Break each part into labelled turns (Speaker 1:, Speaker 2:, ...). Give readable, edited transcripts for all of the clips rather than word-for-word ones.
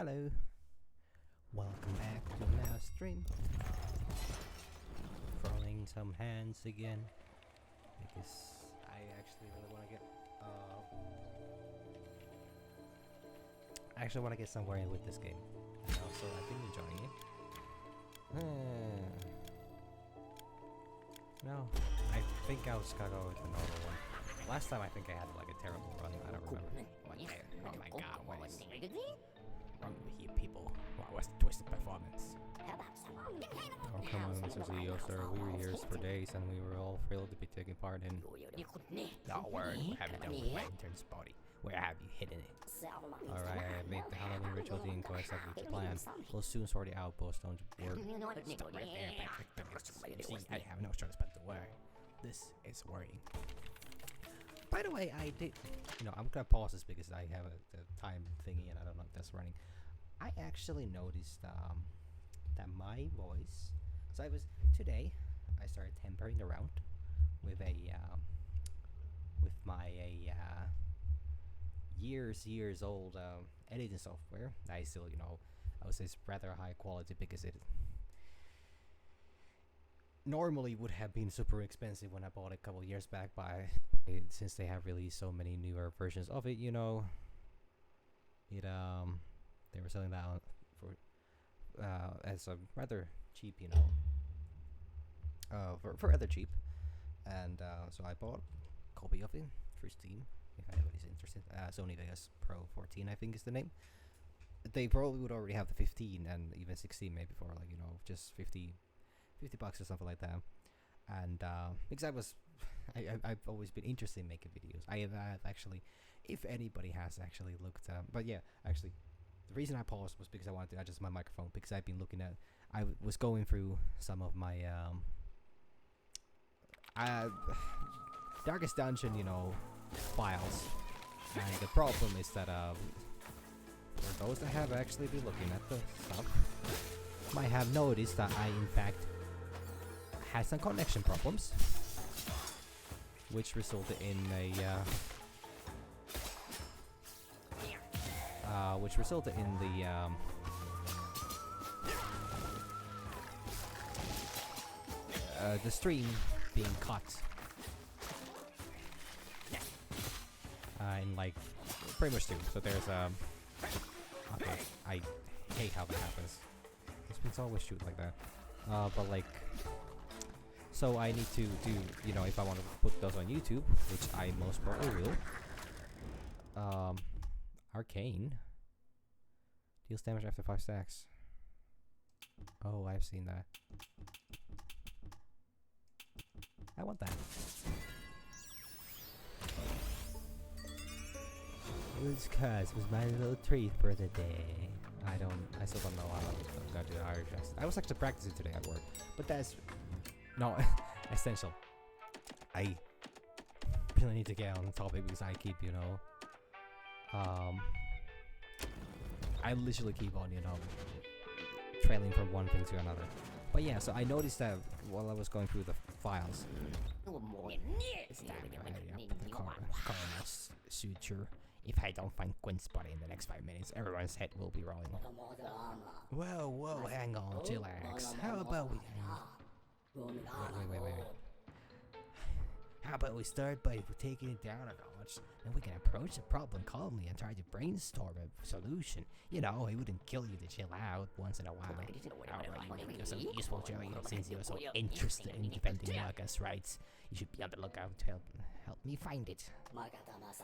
Speaker 1: Hello. Welcome back to my stream. Throwing some hands again because I actually really want to get somewhere with this game. And also, I've been enjoying it. No, I think I was gonna go with the normal one. Last time I think I had like a terrible run. I don't remember. Oh my god, what is wrong with you people? What was twisted performance? Oh come on, Mr. CEO, sir. We were here for days and we were all thrilled to be taking part in... No word, what have you done with my intern's body? Where have you hidden it? Alright, I made the Halloween ritual to go exactly to plan. We'll soon sort the outpost, don't worry. Stop right there, Patrick. See, I have no choice but to worry. This is worrying. By the way, I did... I'm gonna pause this because I have a time thingy and I don't know if that's running. I actually noticed that my voice... So today, I started tampering around with my years old editing software. I still, I would say it's rather high quality because it normally would have been super expensive when I bought it a couple of years back, but since they have released so many newer versions of it, they were selling that for as a rather cheap, for rather cheap, and so I bought a copy of it through Steam. If anybody's interested, Sony Vegas Pro 14, I think is the name. They probably would already have the 15 and even 16 maybe for just 50 bucks or something like that. And because I've always been interested in making videos. I have actually, if anybody has actually looked, but yeah, actually, the reason I paused was because I wanted to adjust my microphone because I've been looking at, I was going through some of my Darkest Dungeon, files, and the problem is that for those that have actually been looking at the stuff, might have noticed that I in fact had some connection problems, which resulted in the stream being cut in like pretty much two. So there's okay, I hate how that happens. It's always shoot like that. But like, so I need to do, if I want to put those on YouTube, which I most probably will. Arcane deals damage after 5 stacks. Oh, I've seen that. I want that. It was my little treat for the day. I still don't know how I'm gonna do the Irish accent. I was actually practicing today at work, but that's not essential. I really need to get on the topic because I keep, I literally keep on, trailing from one thing to another. But yeah, so I noticed that while I was going through the files, coronal suture. If I don't find Gwen's body in the next 5 minutes, everyone's head will be rolling. Whoa, hang on, chillax. How about we... Wait. How about we start by taking it down a notch, and we can approach the problem calmly and try to brainstorm a solution. It wouldn't kill you to chill out once in a while. Alright, you're so useful, Joey. Since you're so interested in defending Marcus' rights, you should be on the lookout to help me find it.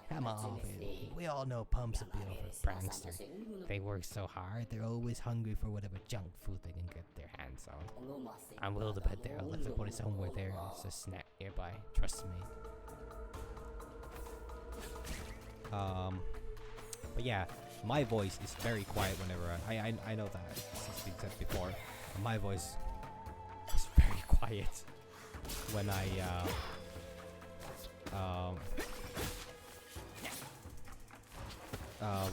Speaker 1: Come on, Phil. We all know Pump's a bit of a prankster. They work so hard, they're always hungry for whatever junk food they can get their hands on. I'm willing to bet they'll let the put it somewhere there. It's a snack nearby. Trust me. But yeah, my voice is very quiet whenever I know that since been said before. My voice is very quiet when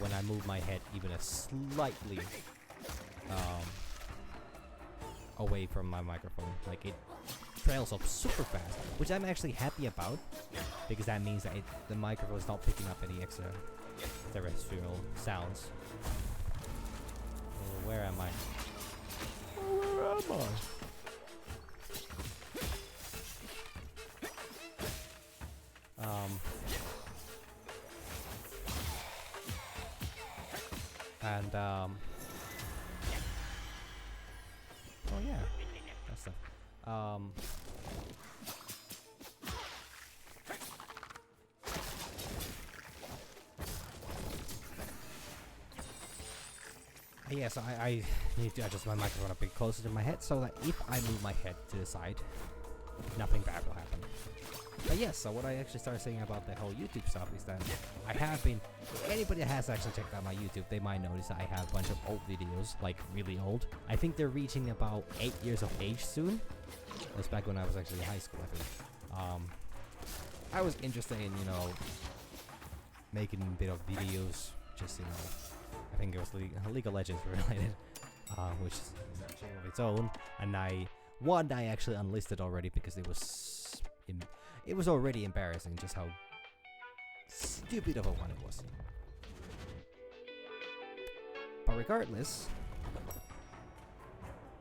Speaker 1: when I move my head even a slightly away from my microphone. Like, it trails off super fast, which I'm actually happy about, because that means that the microphone is not picking up any extra terrestrial sounds. Oh, where am I? Oh, where am I? And oh yeah, that's stuff. Yeah, so I need to adjust my microphone a bit closer to my head so that if I move my head to the side, nothing bad will happen. But yes, so what I actually started saying about the whole YouTube stuff is that I have been, anybody that has actually checked out my YouTube, they might notice that I have a bunch of old videos, like really old. I think they're reaching about 8 years of age soon. That was back when I was actually in high school, I think. I was interested in, you know, making a bit of videos, just, you know, I think it was League of Legends related, which is a shame of its own. And I actually unlisted already because it was already embarrassing just how stupid of a one it was. But regardless,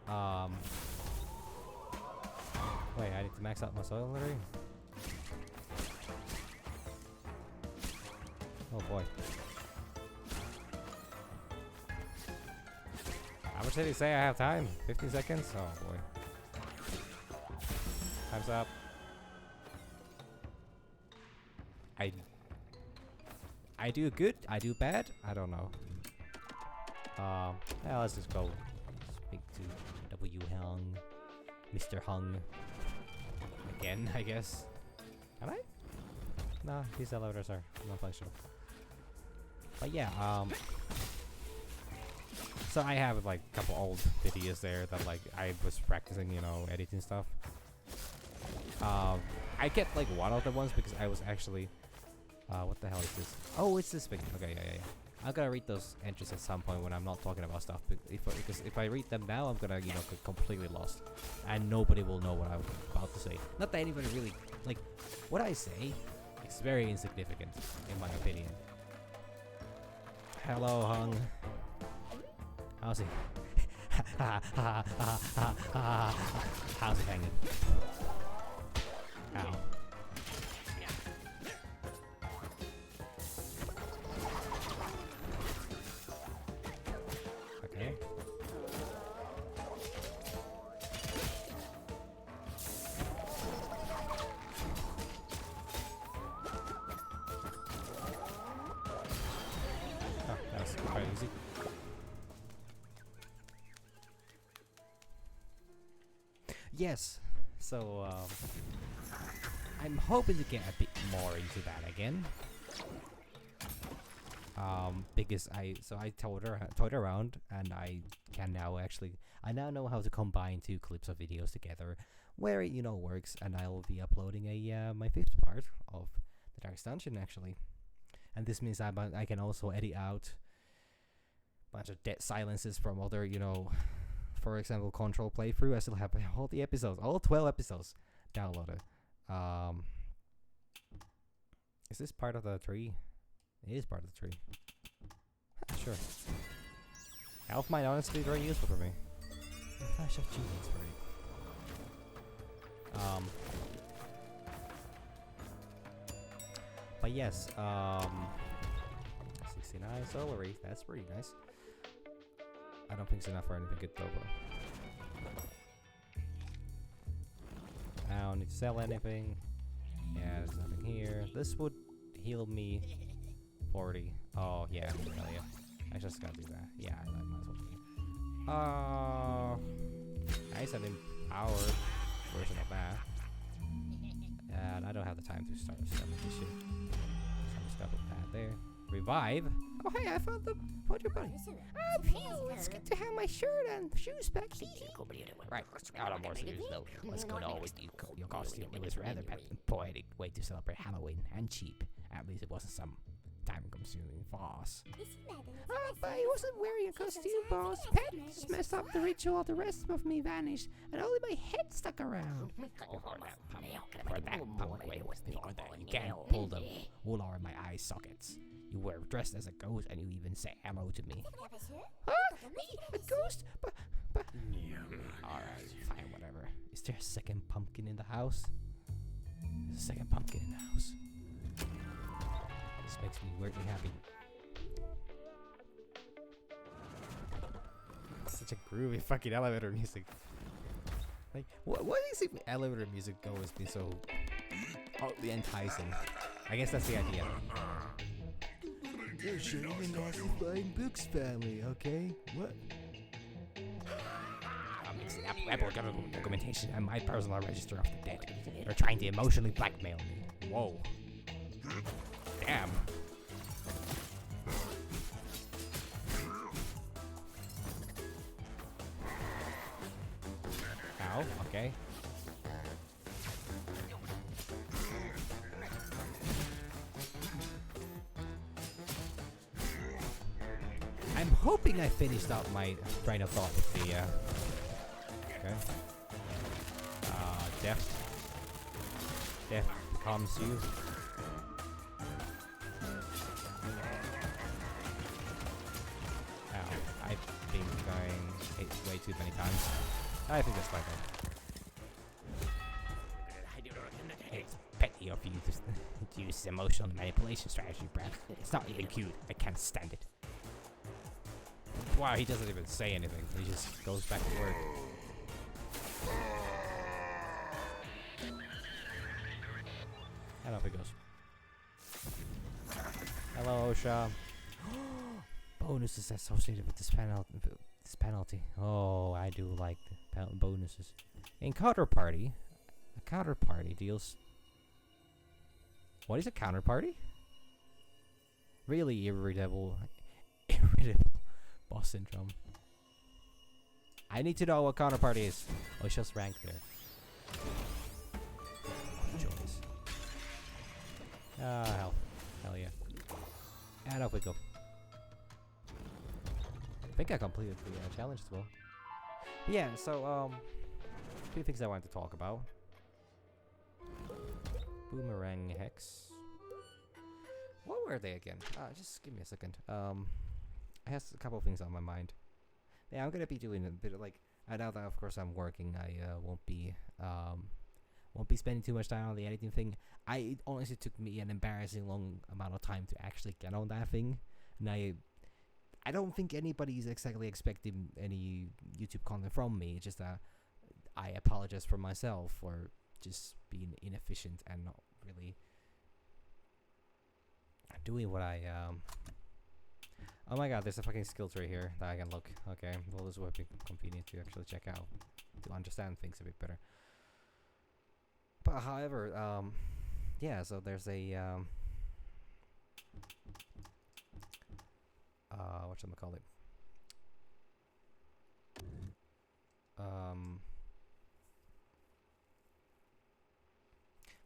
Speaker 1: wait, I need to max out my soil already? Oh boy. How much did he say I have time? 15 seconds? Oh boy. Time's up. I do good, I do bad, I don't know. Yeah, let's just go speak to W Hung, Mr. Hung. Again, I guess. Can I? No, these elevators are not functional. But yeah, so I have like a couple old videos there that like I was practicing, you know, editing stuff. I kept like one of the ones because I was actually what the hell is this? Oh, it's this thing. Okay, yeah. I'm gonna read those entries at some point when I'm not talking about stuff. Because if I read them now, I'm gonna, you know, get completely lost, and nobody will know what I'm about to say. Not that anybody really like what I say. It's very insignificant, in my opinion. Hello, Hung. How's he? How's he hanging? Ow. Okay. Oh, that was quite easy. Yes. So, I'm hoping to get a bit more into that again. Because I toyed around, and I now know how to combine two clips of videos together, where it, you know, works, and I will be uploading my 5th part of the Dark Dungeon actually, and this means I can also edit out a bunch of dead silences from other, you know, for example, Control playthrough. I still have all the episodes, all 12 episodes downloaded. Is this part of the tree? It is part of the tree. Sure. Health might honestly be very useful for me. A flash of genius for me. But yes, 69 salary. That's pretty nice. I don't think it's enough for anything good though. I don't need to sell anything. Yeah, there's nothing here. This would heal me 40. Oh, yeah, hell yeah. I just gotta do that. Yeah, I might as well do it. Nice and empowered version of that. And I don't have the time to start selling this shit. So I'm just gonna put that there. Revive? Oh, hey, I found your buddy. Oh, phew, it's good to have my shirt and shoes back here. Right, out of more serious though. Let's go on with your costume. It was rather poetic way to celebrate Halloween, and cheap. At least it wasn't some time-consuming farce. Oh, but I wasn't wearing a costume, boss. Pets messed up the ritual. The rest of me vanished, and only my head stuck around. Before that, you can't pull the wool out of my eye sockets. You were dressed as a ghost and you even say hello to me. Huh? Me? A ghost? But... Alright, fine, whatever. Is there a second pumpkin in the house? There's a second pumpkin in the house. This makes me weirdly happy. Such a groovy fucking elevator music. Like, what is it with elevator music always been so oddly enticing? I guess that's the idea. You're showing a nasty flying books family, okay? What? I'm mixing up rebel documentation and my personal register of the dead. They're trying to emotionally blackmail me. Whoa. Damn. Ow, okay. I'm hoping I finished out my train of thought with the, okay. Death. Death becomes you. Ow, I've been going way too many times. I think that's fine. It's petty of you to use emotional manipulation strategy, Brad. It's not even cute. I can't stand it. Wow, he doesn't even say anything. He just goes back to work. And off he goes. Hello, OSHA. Bonuses associated with this penalty. Oh, I do like the bonuses. In counterparty, a counterparty deals. What is a counterparty? Really irritable boss syndrome. I need to know what counterparty is. Oh, it's just rank there. Oh, joys. Hell yeah. And off we go. I think I completed the challenge as well. Yeah, so, a few things I wanted to talk about. Boomerang Hex. What were they again? Just give me a second. I have a couple of things on my mind. Yeah, I'm gonna be doing a bit of like, now that of course I'm working, I won't be spending too much time on the editing thing. It honestly took me an embarrassing long amount of time to actually get on that thing, and I don't think anybody's exactly expecting any YouTube content from me. It's just that I apologize for myself for just being inefficient and not really doing what I Oh my god, there's a fucking skill tree here that I can look. Okay, well this would be convenient to actually check out to understand things a bit better. But however, yeah, so there's a whatchamacallit?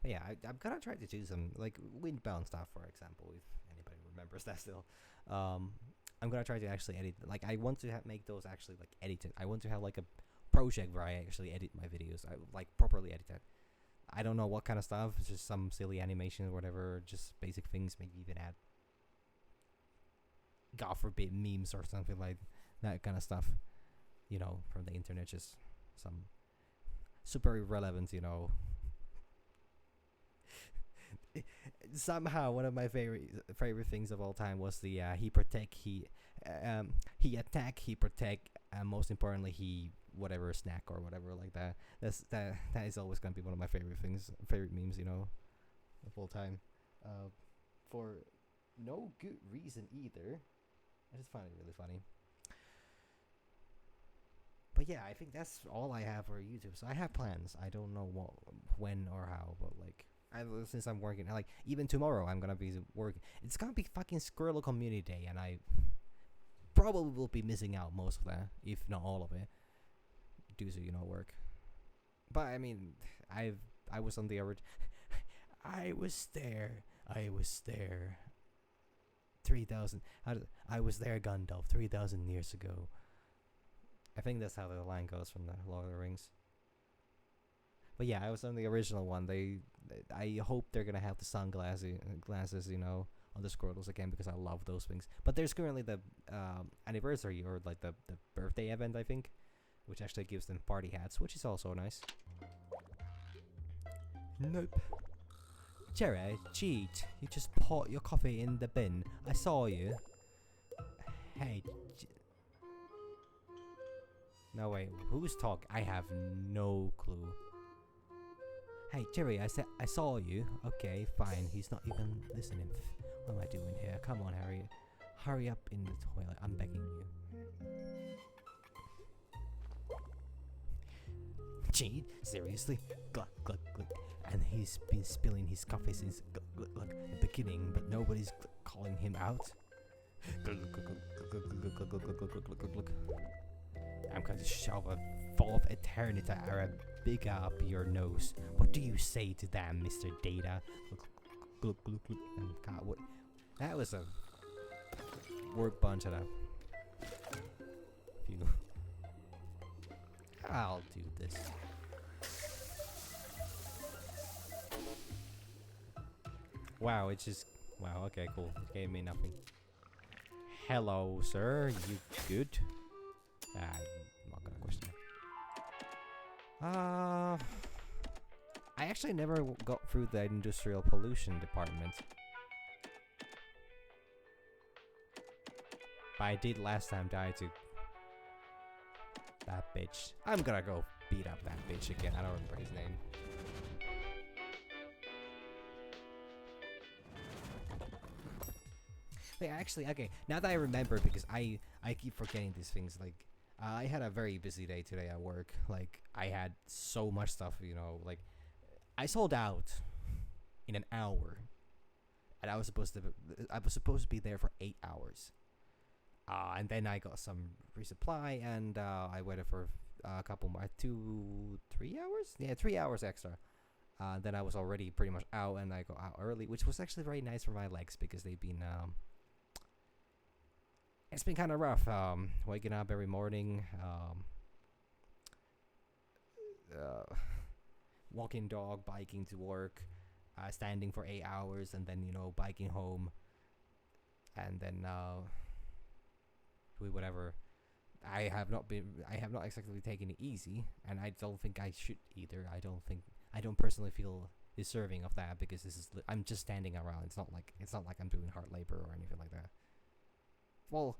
Speaker 1: Yeah, I'm gonna try to do some like windbound stuff, for example, if anybody remembers that still. I'm gonna try to actually edit. Like, I want to make those actually like edited. I want to have like a project where I actually edit my videos. I like properly edit it. I don't know what kind of stuff. It's just some silly animation or whatever. Just basic things. Maybe even add, God forbid, memes or something like that kind of stuff. You know, from the internet. Just some super irrelevant, you know. Somehow one of my favorite things of all time was the he protect, he attack, he protect, and most importantly he whatever snack or whatever like that. That is always gonna be one of my favorite memes, you know, of all time, for no good reason either. I just find it really funny. But yeah, I think that's all I have for YouTube. So I have plans. I don't know when or how, but like. Since I'm working, like even tomorrow I'm gonna be working. It's gonna be fucking Squirrel Community Day, and I probably will be missing out most of that, if not all of it, due to work. But I mean, I was on the original. I was there. 3,000. I was there, Gandalf, 3,000 years ago. I think that's how the line goes from the Lord of the Rings. But yeah, I was on the original one. I hope they're gonna have the sunglasses, on the Squirtles again because I love those things. But there's currently the anniversary or like the birthday event, I think, which actually gives them party hats, which is also nice. Nope. Jerry, cheat. You just put your coffee in the bin. I saw you. Hey. No, wait. Who's talking? I have no clue. Hey, Jerry, I saw you. Okay, fine. He's not even listening. What am I doing here? Come on, Harry. Hurry up in the toilet. I'm begging you. Cheat? Seriously? Gluck, gluck, gluck. And he's been spilling his coffee since the beginning, but nobody's calling him out. I'm going to shove a full of eternity big up your nose. What do you say to that, Mr. Data? And God, what? That was a word bunch of few. I'll do this. Wow, it's just... Wow, okay, cool. It gave me nothing. Hello, sir. You good? I'm not gonna question it. I actually never got through the industrial pollution department. But I did last time die to that bitch. I'm gonna go beat up that bitch again. I don't remember his name. Wait, actually, okay. Now that I remember, because I keep forgetting these things. Like, I had a very busy day today at work. Like, I had so much stuff. You know, like, I sold out in an hour, and I was supposed to be there for 8 hours. And then I got some resupply, and I waited for a couple more, 3 hours? Yeah, 3 hours extra. Then I was already pretty much out, and I got out early, which was actually very nice for my legs because they've been it's been kind of rough. Waking up every morning, walking dog, biking to work, standing for 8 hours, and then biking home, and then do whatever. I have not exactly taken it easy, and I don't think I should either. I don't personally feel deserving of that because I'm just standing around. It's not like I'm doing hard labor or anything like that. Well,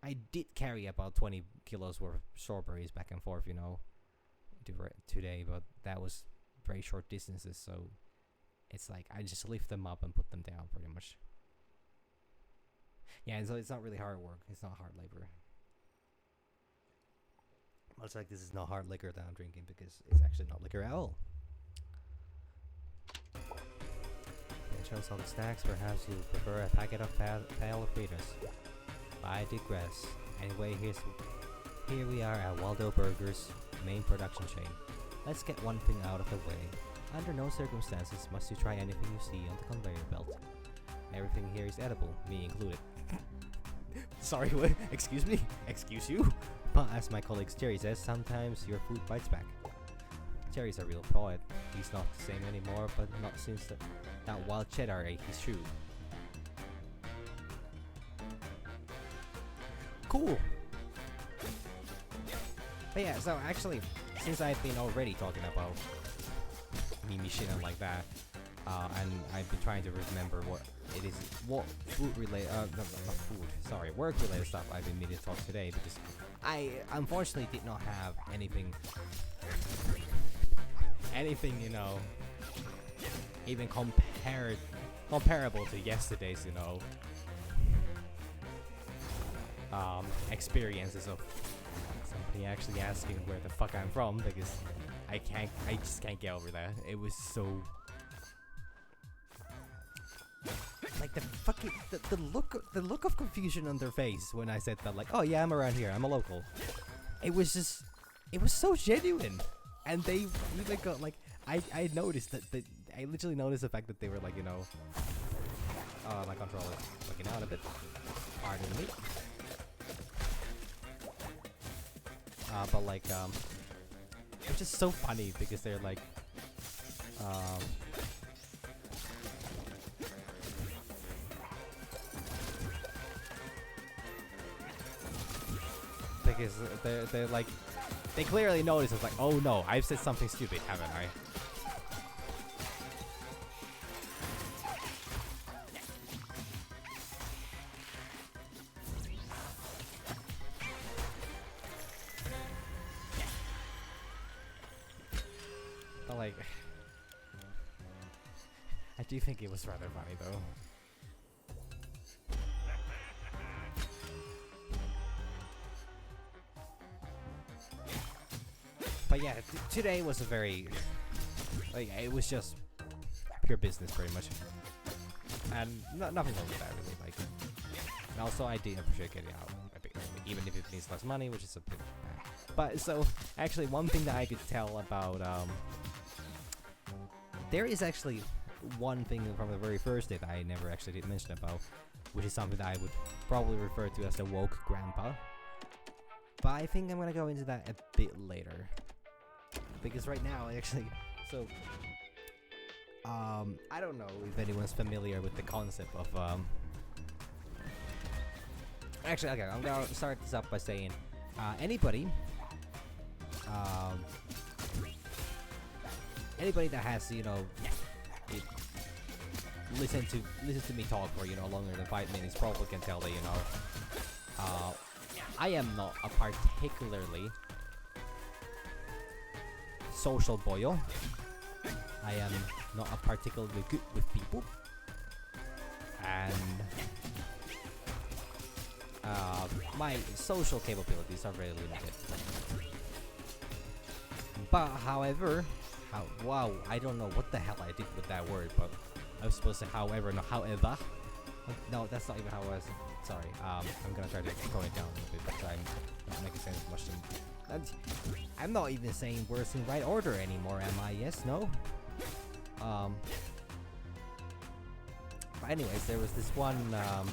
Speaker 1: I did carry about 20 kilos worth of strawberries back and forth, today, but that was very short distances, so it's like I just lift them up and put them down pretty much. Yeah, and so it's not really hard work. It's not hard labor. Much like this is not hard liquor that I'm drinking because it's actually not liquor at all. Chose all the snacks. Perhaps you prefer a packet of pale fritters. But I digress. Anyway, here we are at Waldo Burger's main production chain. Let's get one thing out of the way. Under no circumstances must you try anything you see on the conveyor belt. Everything here is edible, me included. Sorry, what? Excuse me? Excuse you? But as my colleague Jerry says, sometimes your food bites back. Jerry's a real poet. He's not the same anymore, but not since that wild cheddar ate his shoe. Cool! But yeah, so actually, since I've been already talking about Mimi shit and like that, and I've been trying to remember what work related stuff I've been meaning to talk today, because I unfortunately did not have anything, even comparable to yesterday's, experiences of somebody actually asking where the fuck I'm from, because I just can't get over that. It was so, like, the look of confusion on their face when I said that, like, oh yeah, I'm around here, I'm a local. It was so genuine, and they even got, like, I noticed that I literally noticed the fact that they were like, my controller is looking out a bit. Pardon me. But like, it's just so funny because they're like, because they're like, they clearly notice. It's like, oh no, I've said something stupid, haven't I? But like, I do think it was rather funny though. But yeah, today was a very, like, it was just pure business pretty much, and nothing wrong with that really. Like, and also I do appreciate getting out a bit early, even if it means less money, which is a bit. But so actually, one thing that I could tell about there is actually one thing from the very first day that I never actually did mention about, which is something that I would probably refer to as the woke grandpa. But I think I'm gonna go into that a bit later. Because right now, actually, so, I don't know if anyone's familiar with the concept of, actually, okay, I'm gonna start this up by saying, anybody that has, you know, listen to me talk for, you know, longer than 5 minutes probably can tell that, you know, I am not a particularly social boyo. I am not a particularly good with people, and my social capabilities are very limited. But however, wow, I don't know what the hell I did with that word, but I was supposed to however, no, however. No, that's not even how I was. Sorry, I'm gonna try to tone it down a little bit because I'm not making sense much. I'm not even saying words in right order anymore, am I? Yes, no? But anyways, there was this one, no,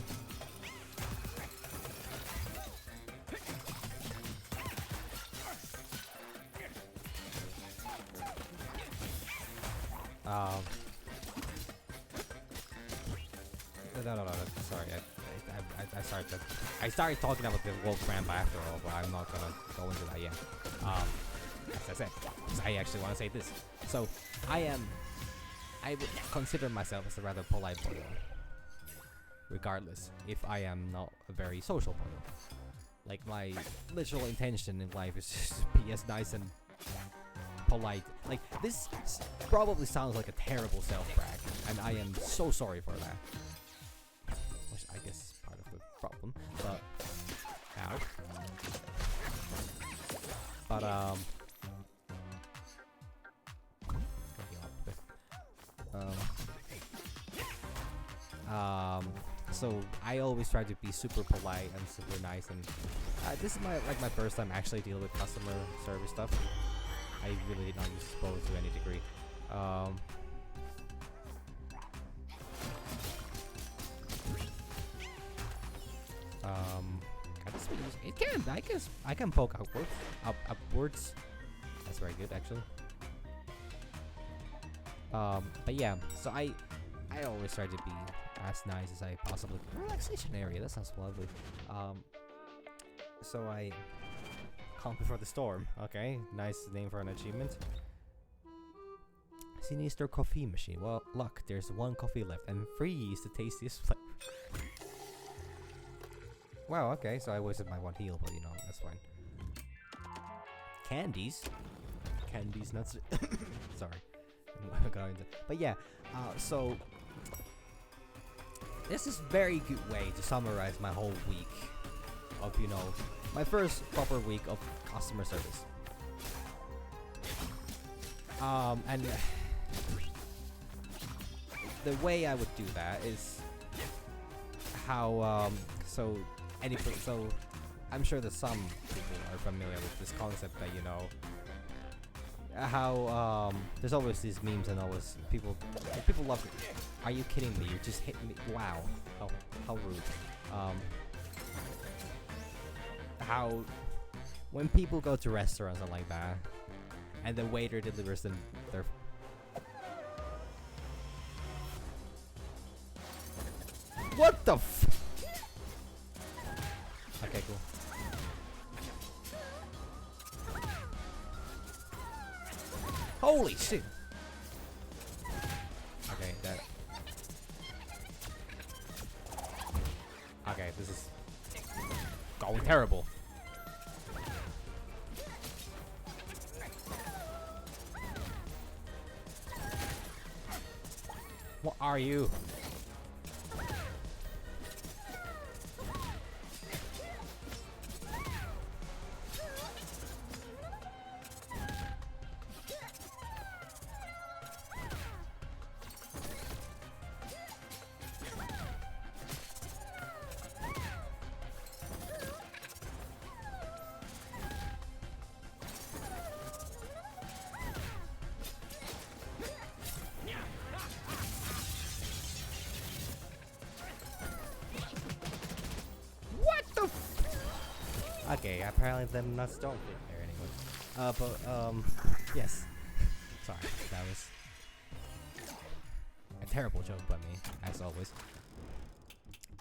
Speaker 1: sorry, I started talking about the woke grandpa after all, but I'm not gonna go into that yet. As I said, I actually want to say this. So, I would consider myself as a rather polite boy, regardless if I am not a very social boy. Like, my literal intention in life is just to be as nice and polite. Like, this probably sounds like a terrible self-brag, and I am so sorry for that. Which I guess is part of the problem, but ow. But so I always try to be super polite and super nice, and this is my first time actually dealing with customer service stuff. I really did not use Spoke to any degree. I can poke upwards. That's very good, actually. But yeah, so I always try to be as nice as I possibly can. Relaxation area, that sounds lovely. So I calm before the storm. Okay, nice name for an achievement. Sinister coffee machine. Well, luck, there's 1 coffee left, and 3 is the tastiest flavor. Wow, okay, so I wasted my 1 heal, but you know, that's fine. Candies? Candies, nuts. Sorry. But yeah, so this is a very good way to summarize my whole week of, you know, my first proper week of customer service. And the way I would do that is how, so I'm sure that some people are familiar with this concept that, you know, how there's always these memes and always people love it. Are you kidding me? You just hit me. Wow. How rude. How when people go to restaurants and like that, and the waiter delivers them their what the f. Okay, cool. Holy shit! Okay, that. Okay, this is going terrible. What are you? Okay, apparently them nuts don't fit there anyway. Yes. Sorry, that was a terrible joke by me, as always.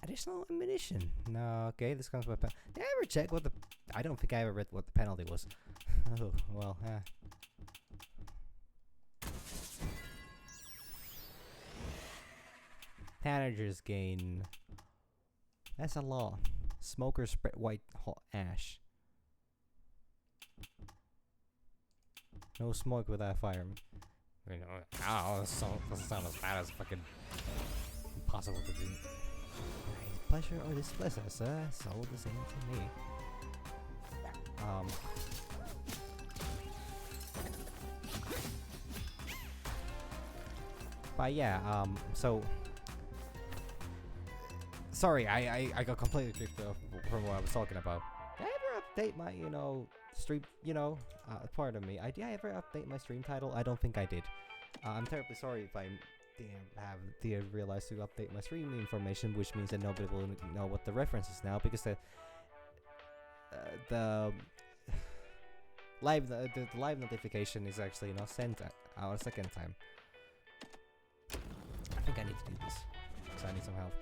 Speaker 1: Additional ammunition. No, okay, this comes with. Did I ever check what the? I don't think I ever read what the penalty was. Oh well, Tanagers gain. That's a law. Smokers spread white hot ash. No smoke without fire. I mean, this sounds as bad as fucking impossible to do. Pleasure or displeasure, sir? It's all the same to me. But yeah, so sorry, I got completely tricked off from what I was talking about. Did I ever update my, stream, pardon me, did I ever update my stream title? I don't think I did. I'm terribly sorry if I didn't realize to update my stream information, which means that nobody will know what the reference is now, because the live notification is actually sent out a second time. I think I need to do this, because I need some help.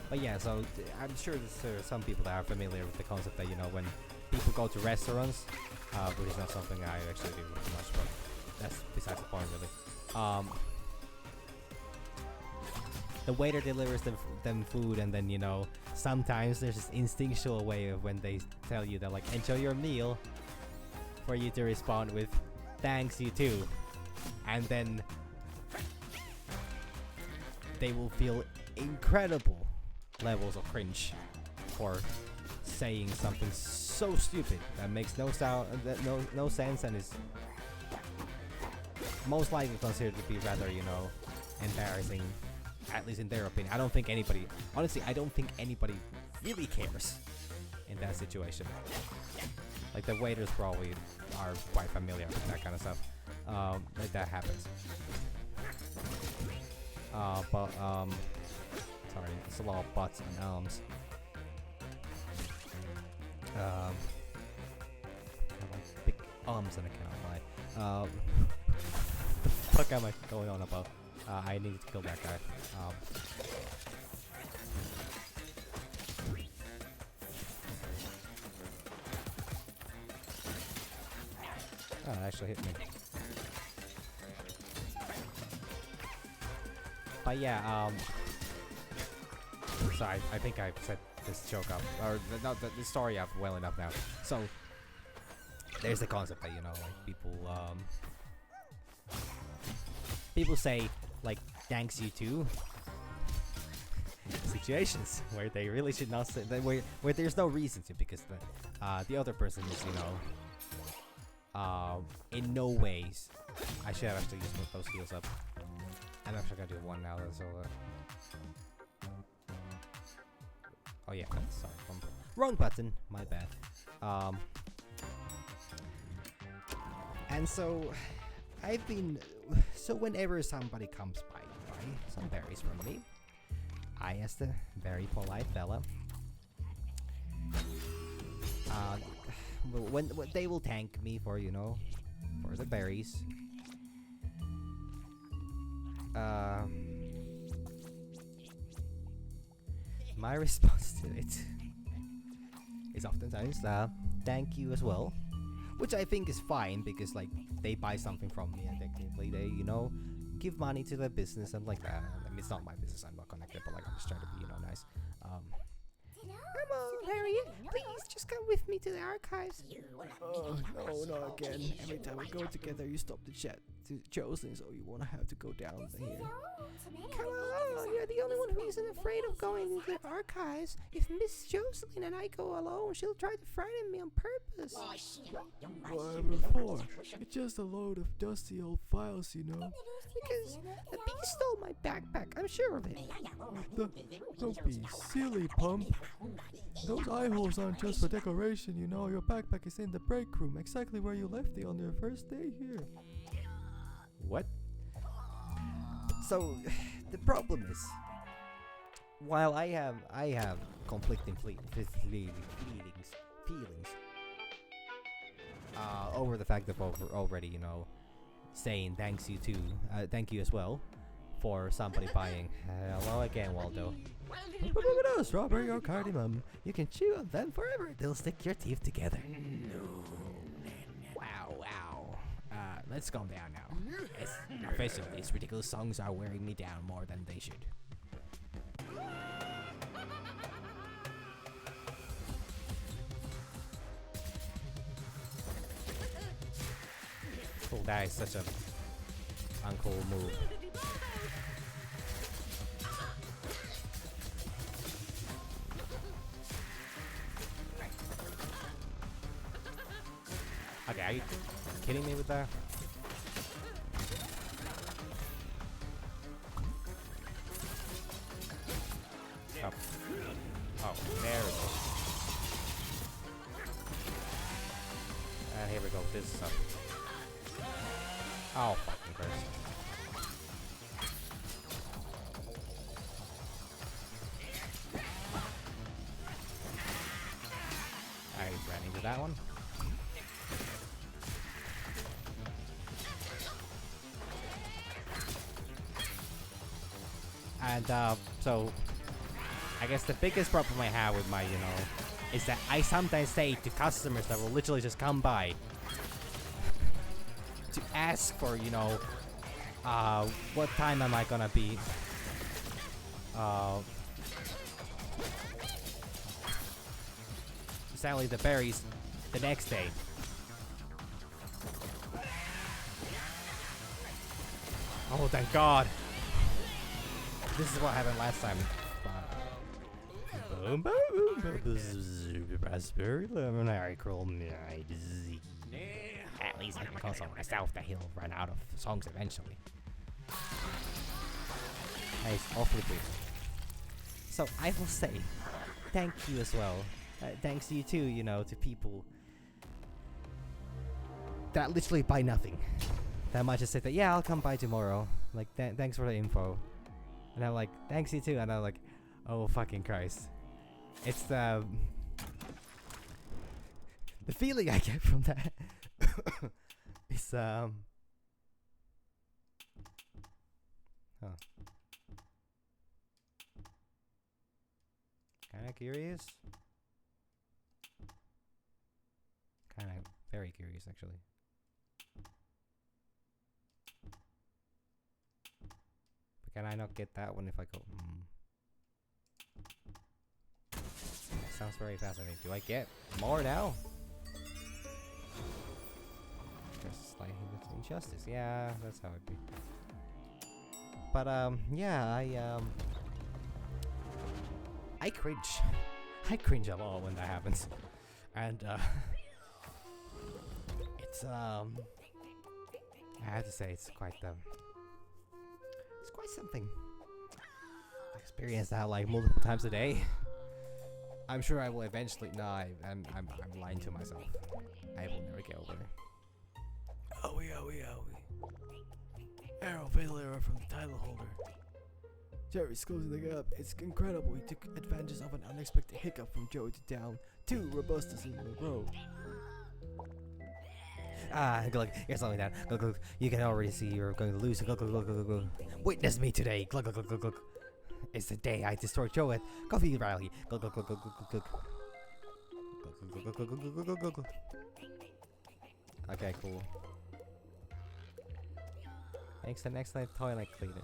Speaker 1: But yeah, so I'm sure there are some people that are familiar with the concept that when people go to restaurants, which is not something I actually do much, but that's besides the point really. The waiter delivers them food, and then sometimes there's this instinctual way of when they tell you that enjoy your meal, for you to respond with thanks, you too. And then they will feel incredible levels of cringe for saying something so stupid that makes no sound, no sense, and is most likely considered to be rather, embarrassing, at least in their opinion. I don't think anybody really cares in that situation. Like the waiters probably are quite familiar with that kind of stuff. Like that happens. Sorry, it's a lot of buts and ums. Big ums and I cannot lie. The fuck am I going on about? I need to kill that guy. Oh, it actually hit me. But yeah, so I think I've set this joke up, or the story up well enough now. So there's the concept that people say thanks you too. Situations where they really should not say that, where there's no reason to, because the other person is in no ways. I should have actually used those heals up. I'm actually gonna do one now. So oh yeah, sorry, wrong button. My bad. And so so whenever somebody comes by some berries from me, I, as the very polite fella, when they will thank me for for the berries. My response to it is oftentimes thank you as well, which I think is fine because like they buy something from me and technically they give money to their business and like that. I mean, it's not my business, I'm not connected, but like I'm just trying to be nice. Come on, Harry, please just come with me to the archives.
Speaker 2: Oh, no, not again. Every time we go together, you stop the chat to Jocelyn, so you wanna have to go down here.
Speaker 1: Come on, you're the only one who isn't afraid of going into the archives. If Miss Jocelyn and I go alone, she'll try to frighten me on purpose.
Speaker 2: Whatever for? It's just a load of dusty old files, you know.
Speaker 1: Because the bee stole my backpack, I'm sure of it.
Speaker 2: Don't be silly, pump. Those eye holes aren't just for decoration, you know. Your backpack is in the break room, exactly where you left it on your first day here.
Speaker 1: What? So, the problem is, while I have conflicting feelings over the fact of already, saying thank you as well for somebody buying. Hello again, Waldo. Strawberry or cardamom, you can chew on them forever. They'll stick your teeth together. Wow. Let's calm down now. Officially, these ridiculous songs are wearing me down more than they should. Oh, that is such a uncool move. Okay, are you kidding me with that? Oh, there we go. And here we go, this stuff. Oh, fucking Christ. I ran into that one. And, so, I guess the biggest problem I have with my, is that I sometimes say to customers that will literally just come by to ask for, what time am I gonna be, selling the berries the next day. Oh, thank God. This is what happened last time. Boom, boom, raspberry lemonade curl. At least I can console myself that he'll run out of songs eventually. Nice, awfully brief. So I will say, thank you as well. Thanks to you too, to people that literally buy nothing. That might just say that, yeah, I'll come by tomorrow. Like, thanks for the info. And I'm like, thanks you too. And I'm like, oh fucking Christ. It's the feeling I get from that is kinda curious. Kinda very curious actually. But can I not get that one if I go Sounds very fascinating. Do I get more now? Just like injustice. Yeah, that's how it'd be. But yeah, I cringe. I cringe a lot when that happens, and it's I have to say it's quite something. I experience that like multiple times a day. I'm sure I will eventually. No, I'm lying to myself. I will never get over it.
Speaker 2: Owie. Arrow, fatal error from the title holder. Jerry's closing the gap. It's incredible. He took advantage of an unexpected hiccup from Joey to down 2 robustus in a row.
Speaker 1: Glug, you're slowing down. Glug. You can already see you're going to lose. Glug. Witness me today. Glug. It's the day I destroyed Joe at Coffee Rally. Glug. Okay, cool. Thanks, an excellent toilet cleaner.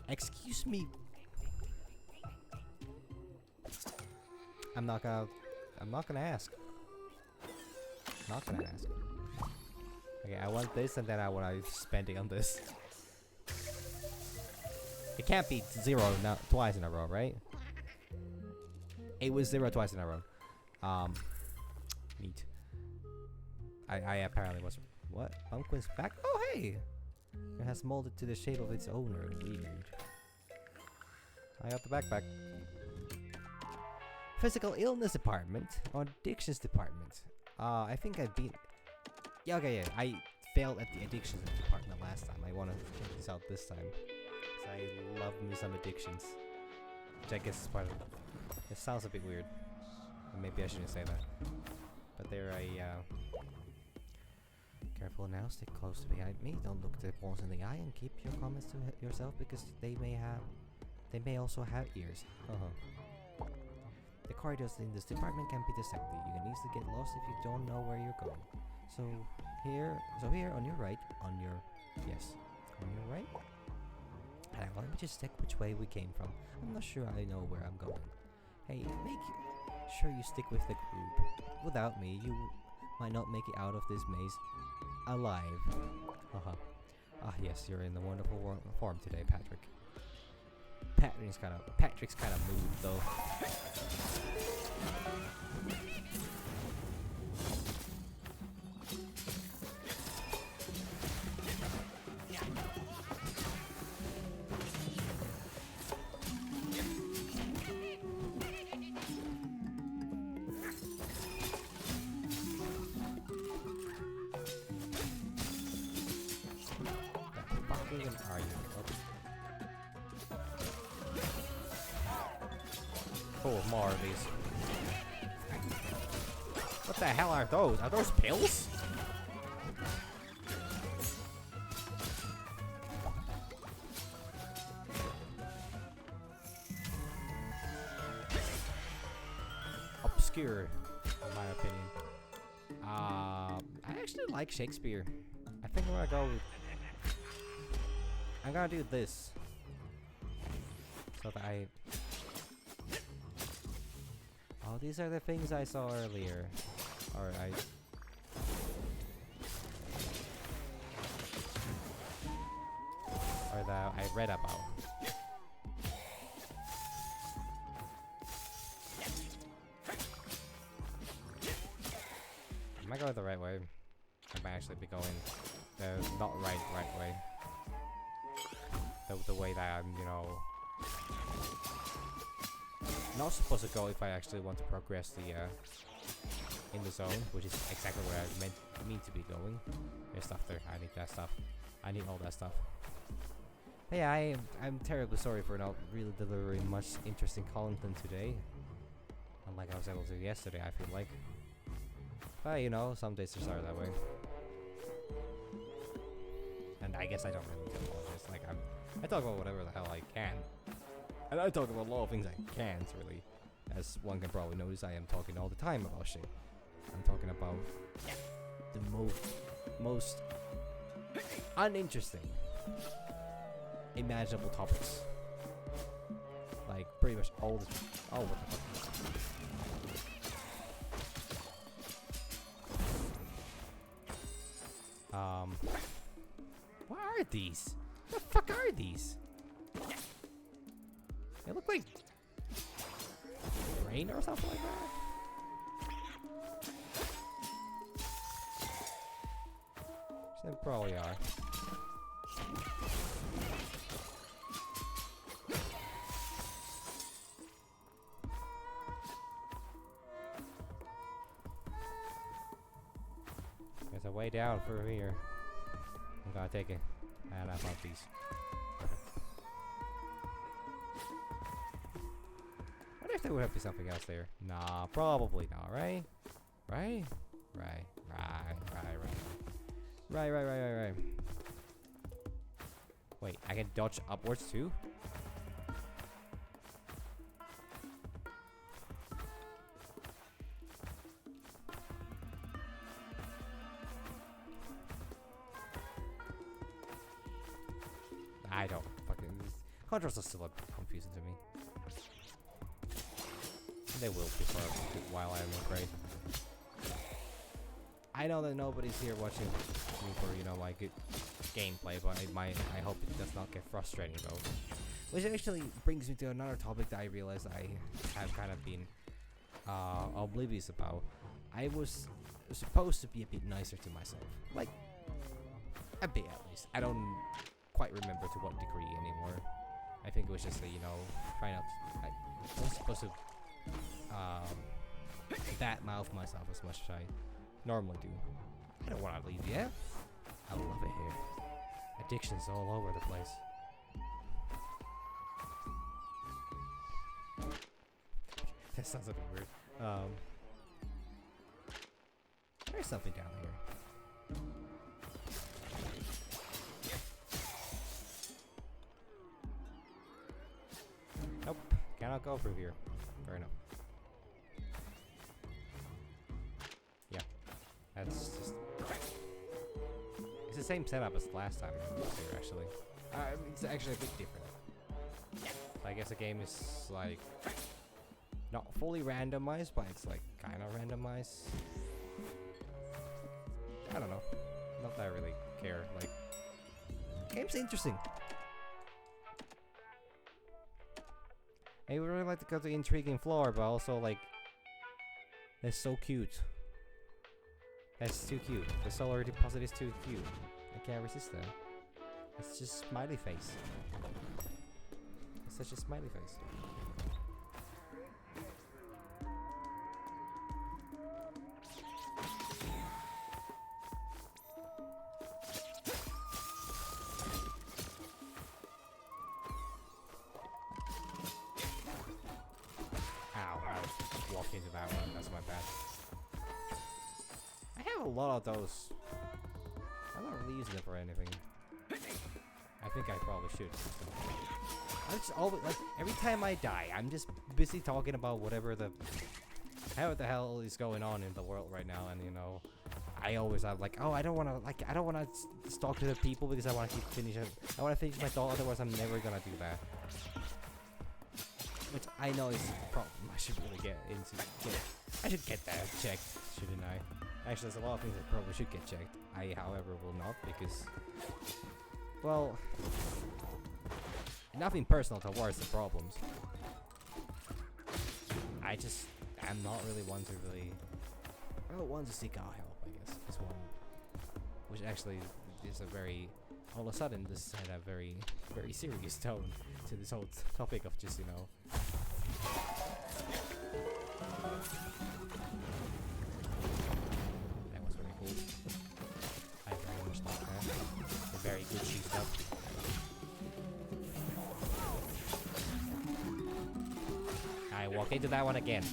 Speaker 1: Excuse me. I'm not gonna ask. Not gonna ask. Okay, I want this and then I want to spend it on this. It can't be 0 now twice in a row, right? It was 0 twice in a row. Neat. I apparently was. What? Pumpkin's back? Oh, hey! It has molded to the shape of its owner. Weird. I got the backpack. Physical illness department or addictions department. I think I've been. Yeah, okay, yeah. I failed at the addictions department last time. I want to check this out this time. Cause I love me some addictions. Which I guess is part of it. It sounds a bit weird. Maybe I shouldn't say that. But they're careful now, stick close to behind me. Don't look the balls in the eye and keep your comments to yourself because they may also have ears. The corridors in this department can be deceptive. You can easily get lost if you don't know where you're going. So here on your right, on your right. Let me just check which way we came from. I'm not sure I know where I'm going. Hey, make sure you stick with the group. Without me, you might not make it out of this maze alive. Ah, yes, you're in the wonderful form today, Patrick. Patrick's kind of moved though. Are you? Oh, more of these. What the hell are those? Are those pills? Obscure, in my opinion. I actually like Shakespeare. I think I'm gonna go with. I'm gonna do this so that I. Oh, these are the things I saw earlier. Or that I read about. Am I going the right way? I might actually be going the not right way. The way that I'm, not supposed to go if I actually want to progress the in the zone, which is exactly where I mean to be going. There's stuff there. I need that stuff. I need all that stuff. But yeah, I'm terribly sorry for not really delivering much interesting content today. Unlike I was able to yesterday, I feel like. But some days just are that way. And I guess I don't really care about this. Like I talk about whatever the hell I can. And I talk about a lot of things I can't, really. As one can probably notice, I am talking all the time about shit. I'm talking about the most uninteresting imaginable topics. Like, pretty much all the... Oh, what the fuck? What are these? What the fuck are these? They look like rain or something like that. They probably are. There's a way down through here. I'm gonna take it. And I found these. What if there would have been something else there? Nah, probably not, right? Right. Wait, I can dodge upwards too? I don't fucking... Controls are still a bit confusing to me. They will be for a good while, I'm afraid. I know that nobody's here watching me for, you know, my good gameplay, but I hope it does not get frustrating though. Which actually brings me to another topic that I realized I have kind of been oblivious about. I was supposed to be a bit nicer to myself. Like, a bit at least. I don't quite remember to what degree anymore. I think it was just, you know, trying out. I was supposed to bad mouth myself as much as I normally do. I don't want to leave yet. I love it here. Addiction's all over the place. That sounds a bit weird. There's something down here. Nope, cannot go through here. Fair enough. Yeah, that's just... It's the same setup as last time I was here, actually. It's actually a bit different. So I guess the game is, like, not fully randomized, but it's, like, kind of randomized. I don't know. Not that I really care. Like, game's interesting. I would really like to go to the intriguing floor, but also, like, that's so cute. That's too cute. The solar deposit is too cute. I can't resist that. It's just smiley face. It's such a smiley face. Into that one, that's my bad. I have a lot of those. I'm not really using it for anything. I think I probably should. I'm just always, like, every time I die, I'm just busy talking about whatever the hell is going on in the world right now, and you know, I always have like, oh, I don't want to talk to the people because I want to I want to finish my thought, otherwise I'm never gonna do that. Which I know is a problem. I should really get into. I should get that checked, shouldn't I? Actually, there's a lot of things that probably should get checked. I, however, will not because, well, nothing personal towards the problems. I'm not really one to really. I don't want to seek out help. I guess is one, which actually is a very. All of a sudden, this had a very, very serious tone to this whole topic of just, you know. That was very cool. I very much like that. A very good cheese stuff. I walk into that one again.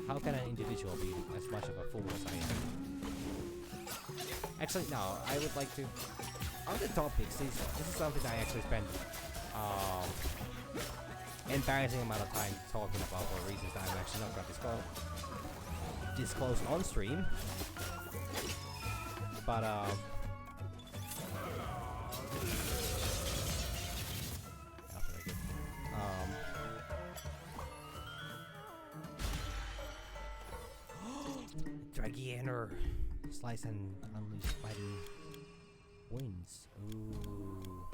Speaker 1: How can an individual be as much of a fool as I am? Actually, no, I would like to... On the topics, this is something I actually spend embarrassing amount of time talking about for reasons that I'm actually not going to disclose on stream. But, very good. Dragianer. Slice and unleash fighting wins. Ooh.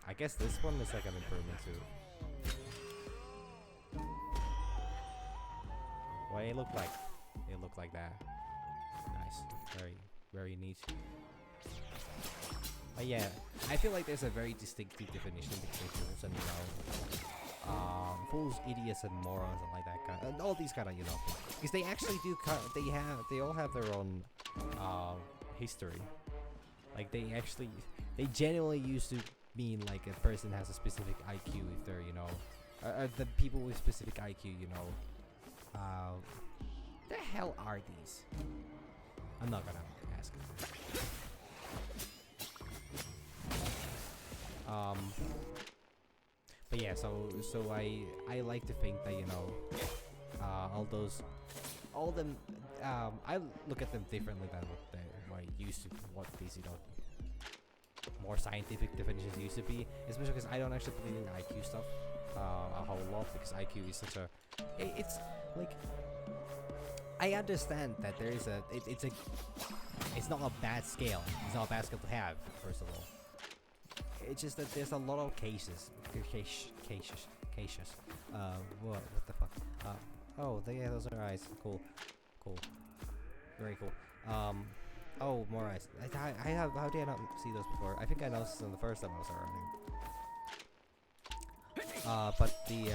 Speaker 1: I guess this one is like an improvement too. What it looked like? It looked like that. Nice. Very, very neat. But yeah, I feel like there's a very distinctive definition between fools and, you know, fools, idiots, and morons, and like that kind of, and all these kind of, you know, because they actually do, they all have their own, history. Like they genuinely used to mean like a person has a specific IQ if they're, you know, the people with specific IQ, you know, the hell are these? I'm not gonna ask. But yeah, so I like to think that, you know, all them, I look at them differently than what used to, what these, you know, more scientific definitions used to be, especially because I don't actually believe in IQ stuff a whole lot, because IQ is such a, it's like, I understand that there is a, it's not a bad scale. It's not a bad scale to have, first of all. It's just that there's a lot of cases. What the fuck? Oh, yeah, those are eyes. Cool. Very cool. Oh, more eyes. I have, how did I not see those before? I think I noticed them the first time I was running. But the,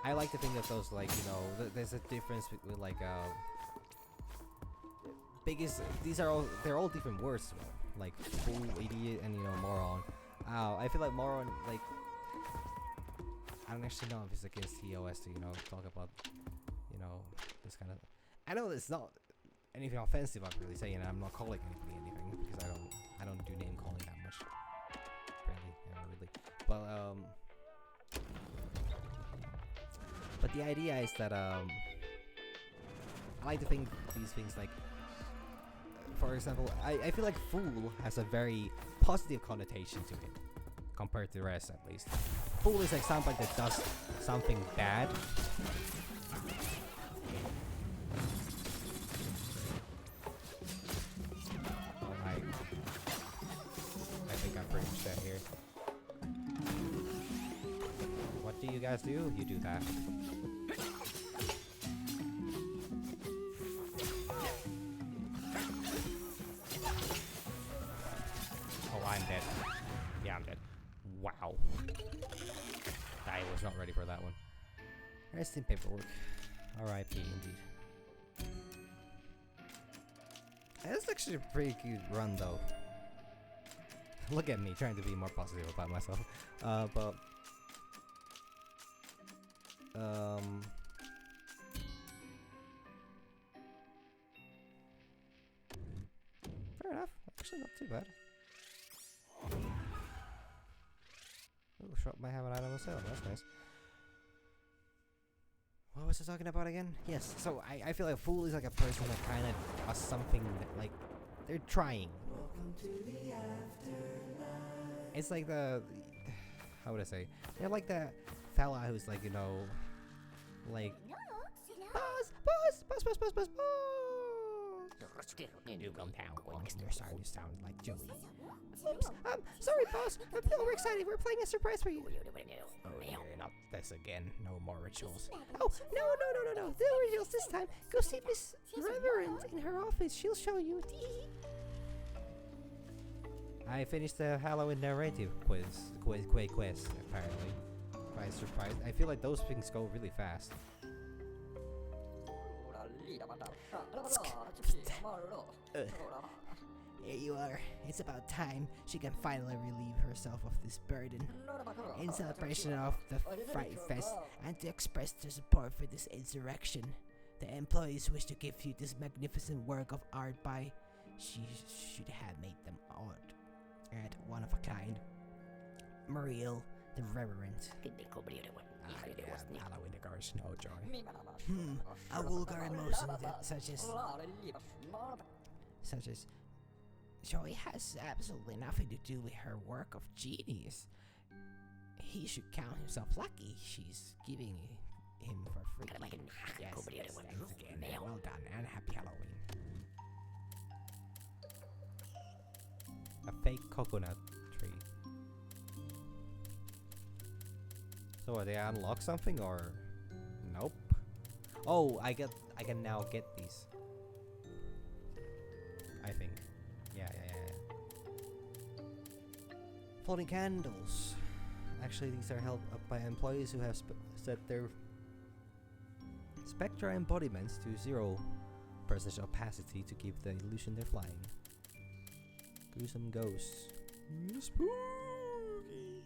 Speaker 1: I like to think that those, like, you know, there's a difference with like, biggest, they're all different words as well. Like, fool, idiot, and, you know, moron. I feel like moron, like, I don't actually know if it's against TOS to, you know, talk about, you know, this kind of, I know it's not anything offensive I'm really saying, and I'm not calling anybody anything, because I don't do name calling that much, really, but the idea is that, I like to think these things, like, for example, I feel like fool has a very positive connotation to it, compared to the rest, at least. Fool is like somebody that does something bad. Alright. I think I'm pretty much dead here. What do you guys do? You do that. Oh, I'm dead. Yeah, I'm dead. Wow. I was not ready for that one. Rest in paperwork. R.I.P. indeed. That's actually a pretty good run, though. Look at me trying to be more positive about myself. But fair enough. Actually, not too bad. Ooh, shop might have an item on sale. That's nice. What was I talking about again? Yes, so I feel like a fool is like a person that kind of does something that, like, they're trying. Welcome to the afterlife. It's like the, how would I say? They're like that fella who's like, you know, like, boss. You come down, you're starting to sound like Julie. Oops, sorry, boss. We're excited. We're playing a surprise for you. Oh, you're not this again. No more rituals. Oh, no. No rituals this time. Go see Miss Reverend in her office. She'll show you. I finished the Halloween narrative quest, apparently. Quite surprised. I feel like those things go really fast. Here you are. It's about time she can finally relieve herself of this burden. In celebration of the Fright Fest and to express their support for this insurrection, the employees wish to give you this magnificent work of art by, she should have made them art at one of a kind, Muriel the Reverend. Halloween decors, no joy. A vulgar emotion such as joy has absolutely nothing to do with her work of genius. He should count himself lucky she's giving him for free. Yes, thanks again. Well done, and happy Halloween. A fake coconut tree. So they unlock something or nope? Oh, I can now get these. I think. Yeah. Floating candles. Actually, these are held up by employees who have set their spectra embodiments to 0% opacity to keep the illusion they're flying. Gruesome ghosts. Spooky.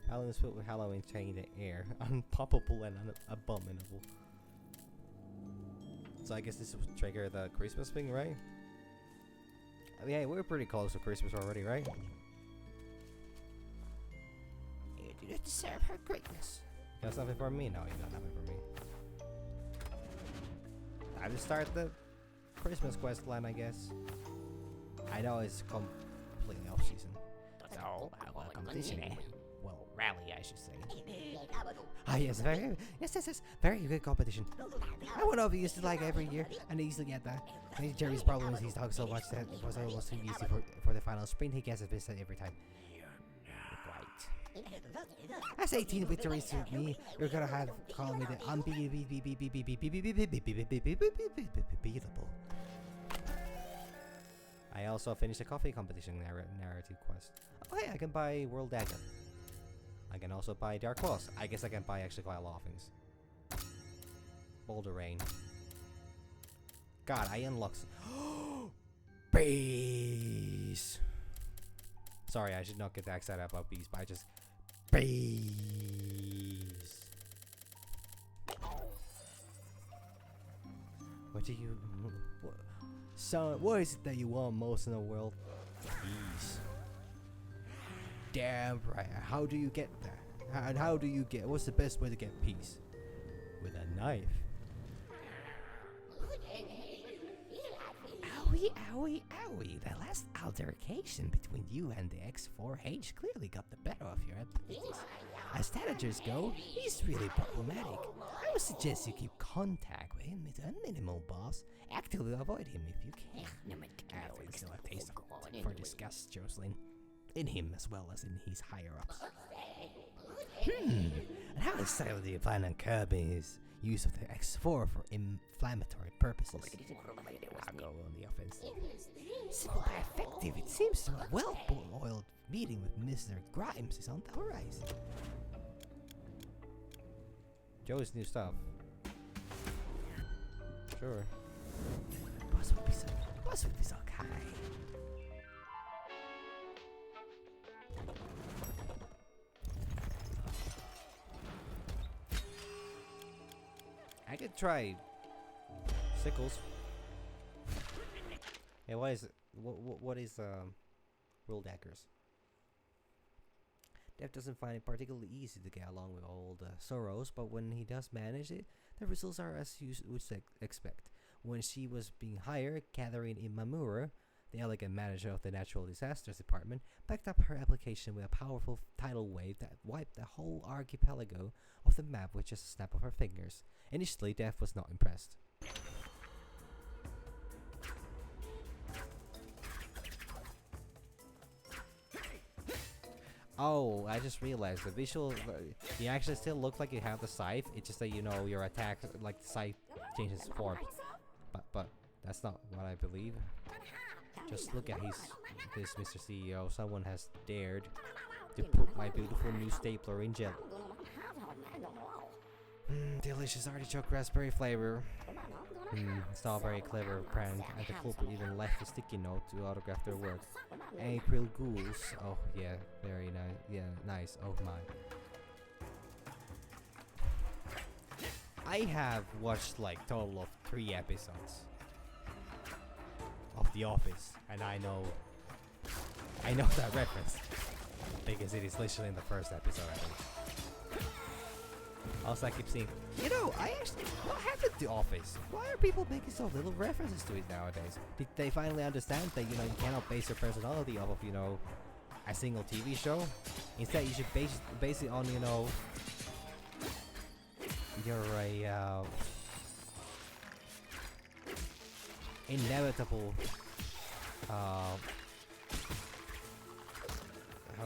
Speaker 1: Halloween is filled with Halloween taking the air. Unpoppable and abominable. So I guess this will trigger the Christmas thing, right? I mean, hey, we're pretty close to Christmas already, right? You do not deserve her greatness. You got something for me? No, you got nothing for me. Time to start the Christmas quest line, I guess. I know it's completely off season. So, competition, eh? Well, rally, I should say. Ah, yes, very good competition. I went over used to like every year, and easily get that. Maybe Jerry's problem is he's talking so much that it was almost too easy for the final sprint. He gets a bit every time. Right. That's 18 victories to me. You're gonna have call me the unbeatable. I also finished the coffee competition narrative quest. Oh hey, I can buy World Dagger. I can also buy Dark Claws. I guess I can buy actually quite a lot of things. Boulder Rain. God, I unlocked bees. Sorry, I should not get that excited about bees, but I just bees. What do you? Son, what is it that you want most in the world? Peace. Damn right. How do you get that? And how do you get? What's the best way to get peace? With a knife. Owie, owie, owie. The last altercation between you and the X4H clearly got the better of your abilities. As tanagers go, he's really problematic. I would suggest you keep contact with him with a minimal, boss. Actively avoid him if you can. I think still have taste for disgust, Jocelyn. In him as well as in his higher-ups. And how exactly do you plan on curbing his use of the X4 for inflammatory purposes? I'll go on the offensive. Simple but effective. It seems a well-oiled meeting with Mr. Grimes is on the horizon. Joe's new stuff. Sure. Boss would be so kind. I could try sickles. Yeah, what is it? What is World Daggers? Dev doesn't find it particularly easy to get along with old Soros, but when he does manage it, the results are as you would expect. When she was being hired, Catherine Imamura, the elegant manager of the Natural Disasters Department, backed up her application with a powerful tidal wave that wiped the whole archipelago off the map with just a snap of her fingers. Initially, Dev was not impressed. Oh, I just realized the visual. You actually still look like you have the scythe. It's just that your attack, like the scythe, changes form. But that's not what I believe. Just look at this Mr. CEO. Someone has dared to put my beautiful new stapler in jelly. Delicious artichoke raspberry flavor. It's not very clever prank, and the culprit even left a sticky note to autograph their work. April Ghouls. Oh yeah, very nice. Yeah, nice. Oh my. I have watched like total of 3 episodes of The Office, and I know that reference because it is literally in the first episode, I think. Also, I keep seeing, what happened to Office? Why are people making so little references to it nowadays? Did they finally understand that, you cannot base your personality off of, a single TV show? Instead, you should base it on, you're a, inevitable, how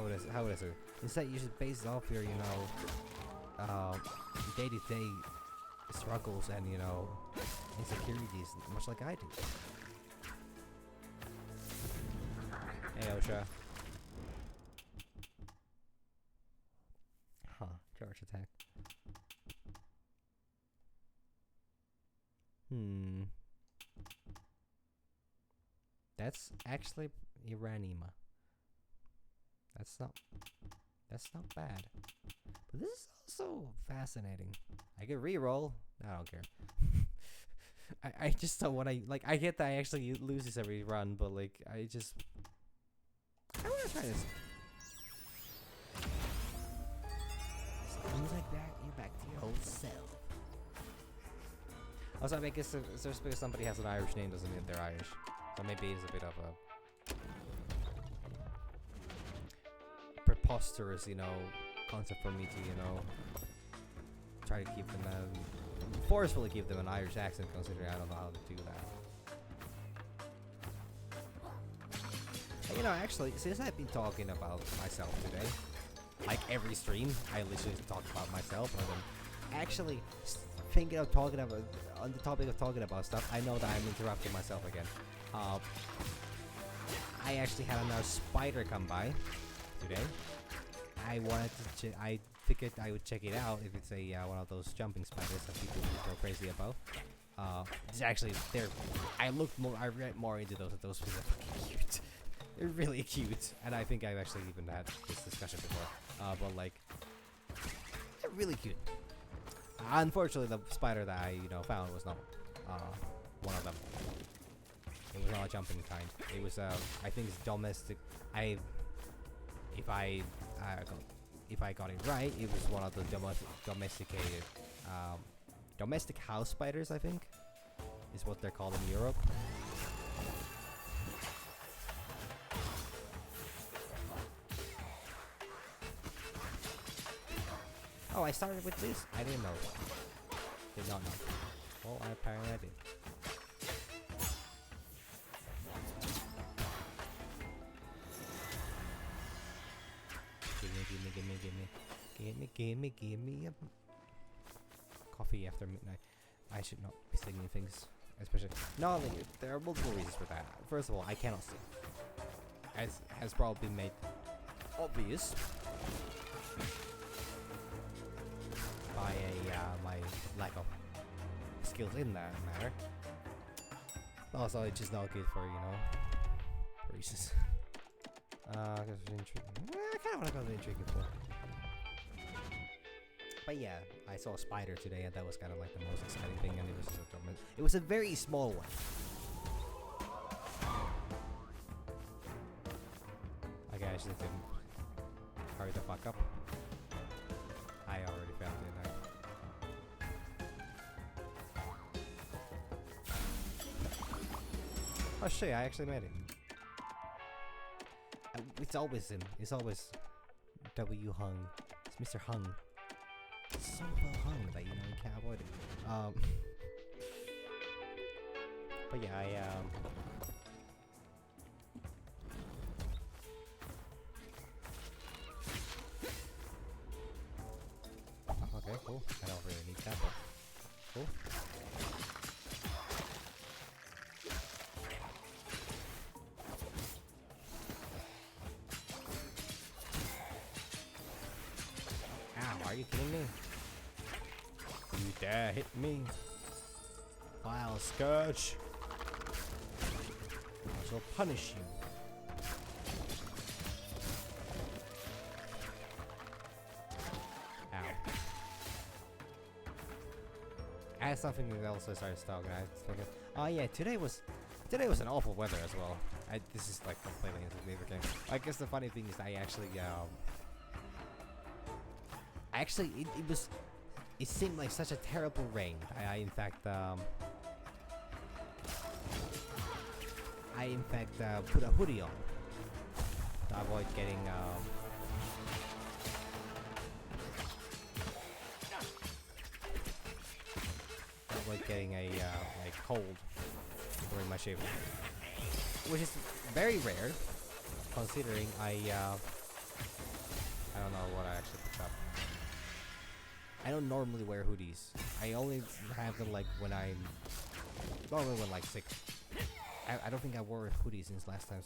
Speaker 1: would I say? Instead, you should base it off your, day-to-day struggles and insecurities, much like I do. Hey Osha. Charge attack. That's actually Iranima. That's not bad. But this is also fascinating. I can reroll. I don't care. I just don't want to, like, I get that I actually lose this every run, but, like, I want to try this. Things like that, you're back to your old self. Also, I guess just because somebody has an Irish name doesn't mean they're Irish. So maybe it's a bit of a preposterous, you know, concept for me to, you know, try to keep them, forcefully give them an Irish accent, considering I don't know how to do that. You know, actually, since I've been talking about myself today, like every stream, I literally talk about myself, and then actually thinking of talking about, on the topic of talking about stuff, I know that I'm interrupting myself again. I actually had another spider come by today. I wanted to, I figured I would check it out if it's a one of those jumping spiders that people go crazy about. It's actually, I read more into those, and those are fucking cute. They're really cute, and I think I've actually even had this discussion before. But like, they're really cute. Unfortunately, the spider that I found was not one of them. It was not a jumping kind. It was I think it's domestic. If I got it right, it was one of the domesticated domestic house spiders. I think is what they're called in Europe. Oh, I started with this? I didn't know. Did not know. Well, apparently I did. Give me a coffee after midnight. I should not be singing things, especially. No, there are multiple reasons for that. First of all, I cannot sing, as has probably been made obvious by my lack of skills in that matter. Also, it's just not good for reasons. I kind of want to go to the intriguing for. But yeah, I saw a spider today, and that was kind of like the most exciting thing. And it was a very small one. Okay, I should have hurry the fuck up. I already found it. Oh shit! I actually made it. It's always W Hung. It's Mr. Hung. It's so well hung that you can't avoid it. But yeah, okay, cool. I don't really need that, but cool. Ow, are you kidding me? You dare hit me? Vile scourge. I shall punish you. Ow. I had something else I started talking. Oh yeah, today was an awful weather as well. This is like completely insignificant. I guess the funny thing is that it seemed like such a terrible rain. I in fact put a hoodie on to avoid getting a like cold during my shift, which is very rare considering I don't know what I actually picked up. I don't normally wear hoodies. I only have them like when I'm normally when like sick. I don't think I wore a hoodie since last time.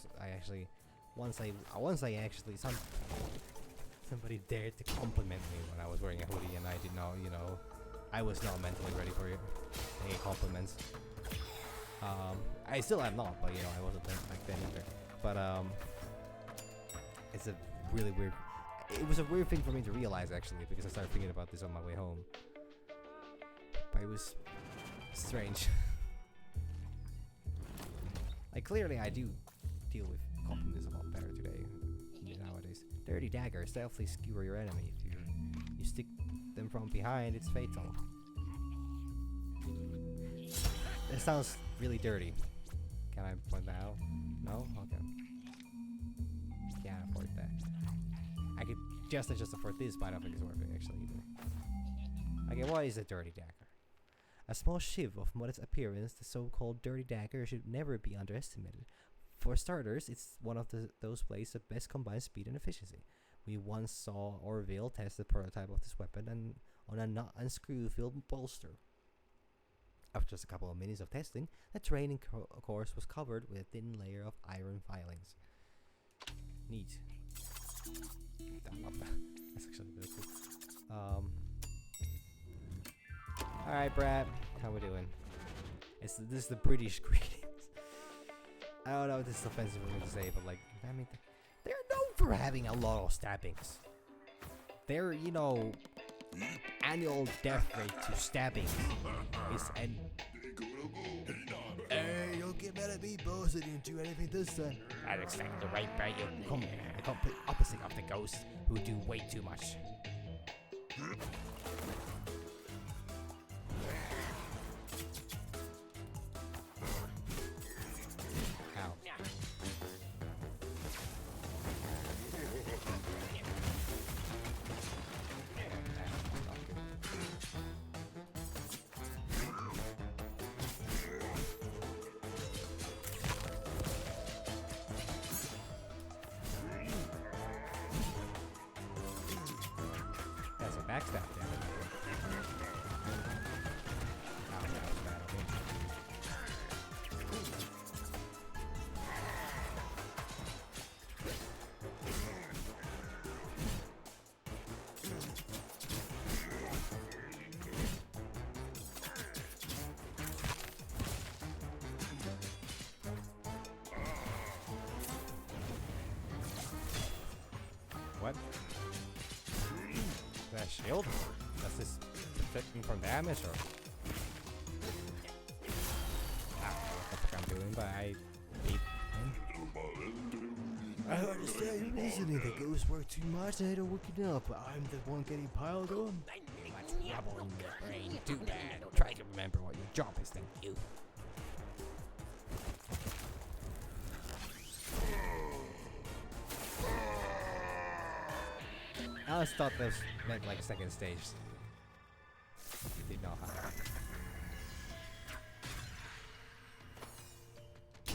Speaker 1: Somebody dared to compliment me when I was wearing a hoodie, and I did not, I was not mentally ready for it. Any compliments. I still am not, but I wasn't back then either. But it's a really weird. It was a weird thing for me to realize actually, because I started thinking about this on my way home. But it was strange. Like, clearly I do deal with compliments a lot better today nowadays. Dirty dagger, stealthily skewer your enemy. If you stick them from behind, it's fatal. It sounds really dirty. Can I point that out? No? Okay. Can't afford that. I could just afford this, but I don't think it's worth it actually either. Okay, what is a dirty dagger? A small shiv of modest appearance, the so-called dirty dagger should never be underestimated. For starters, it's one of those blades that best combines speed and efficiency. We once saw Orville test the prototype of this weapon and on a nut and screw filled bolster. After just a couple of minutes of testing, the training course was covered with a thin layer of iron filings. Neat. I love that. That's actually really cool. Alright, Brad. How we doing? This is the British greetings. I don't know if this is offensive for me to say, but like, I mean, they're known for having a lot of stabbings. Their, you know, annual death rate to stabbing is an...
Speaker 2: Hey, don't get mad at me, boss. I didn't do anything this time.
Speaker 1: That's exactly right, Brad. You come the complete opposite of the ghosts who do way too much. Ow. That's a backstab damage. Ow, that was bad of me. What? That shield? Does this protect me from damage or? I don't know what the fuck I'm doing, but I beat him.
Speaker 2: I understand you're listening. The ghosts work too much and they don't work enough, but I'm the one getting piled on.
Speaker 1: Much rubble in your brain. Too bad. Try to remember what your job is. Thank you. I always thought those meant like a second stage. Did not have.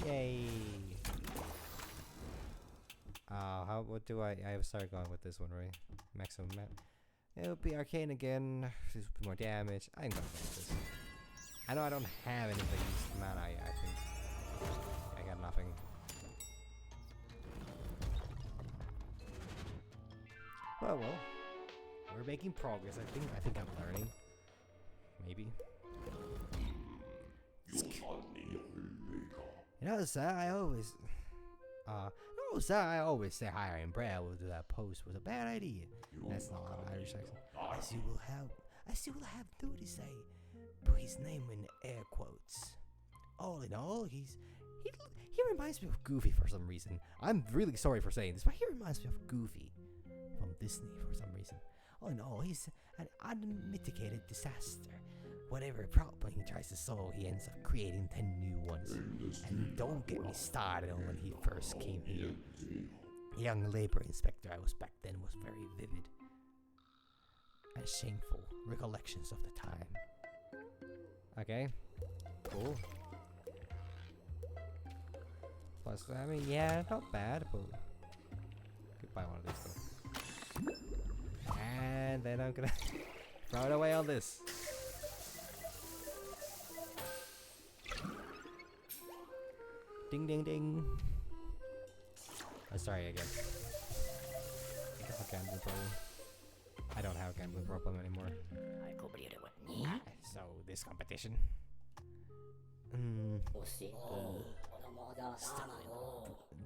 Speaker 1: Yay! What do I started going with this one, right? Maximum map. It'll be arcane again. This will be more damage. I'm gonna go with this. I know I don't have anything mana yet, I think. I got nothing. Well, we're making progress. I think I'm learning. Maybe. You know, sir, I always say hi in Brad will do that post was a bad idea. That's not an Irish accent. As you will have noticed, I put his name in air quotes. All in all, he reminds me of Goofy for some reason. I'm really sorry for saying this, but he reminds me of Goofy from Disney for some reason. All in all, he's an unmitigated disaster. Whatever problem he tries to solve, he ends up creating 10 new ones. And don't get me started on when he first came here. Young labor inspector I was back then was very vivid and shameful recollections of the time. Okay, cool. Plus, I mean, yeah, not bad, but could buy one of these though. And then I'm gonna throw it away on this. Ding ding ding. Oh, sorry again. I have a gambling problem. I don't have a gambling problem anymore. So this competition.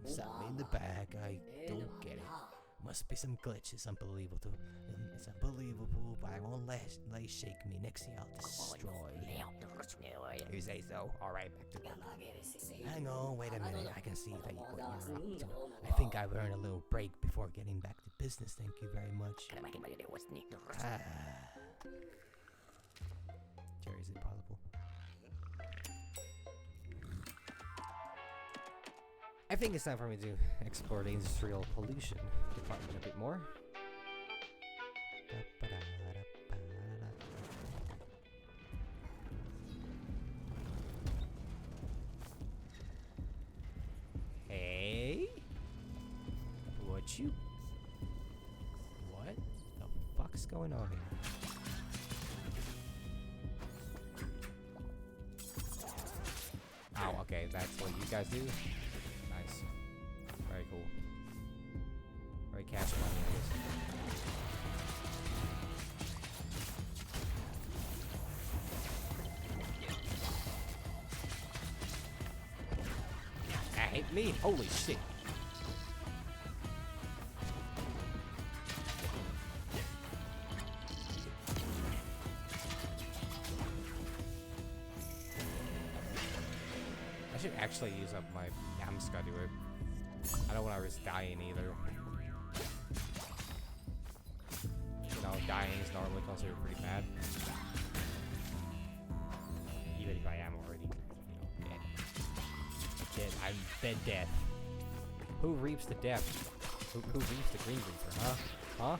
Speaker 1: Something in the bag. I don't get it. Must be some glitch. It's unbelievable. It's unbelievable, but I won't let shake me. Next thing I'll destroy. You say so? Alright, back to work. Hang on, wait a minute. I can see that what you're up to. I think I've earned a little break before getting back to business. Thank you very much. Jerry, is it possible? I think it's time for me to explore the industrial pollution department a bit more. Hey? What the fuck's going on here? Oh, okay, that's what you guys do? Nice. Very cool. Very cash money, I guess. That hit me? Holy shit. I should actually use up my Scuddy Whip. I don't want to risk dying either. You know, dying is normally considered pretty bad. Even if I am already, you know, dead. I'm dead. Who reaps the death? Who reaps the Green Reaper, huh?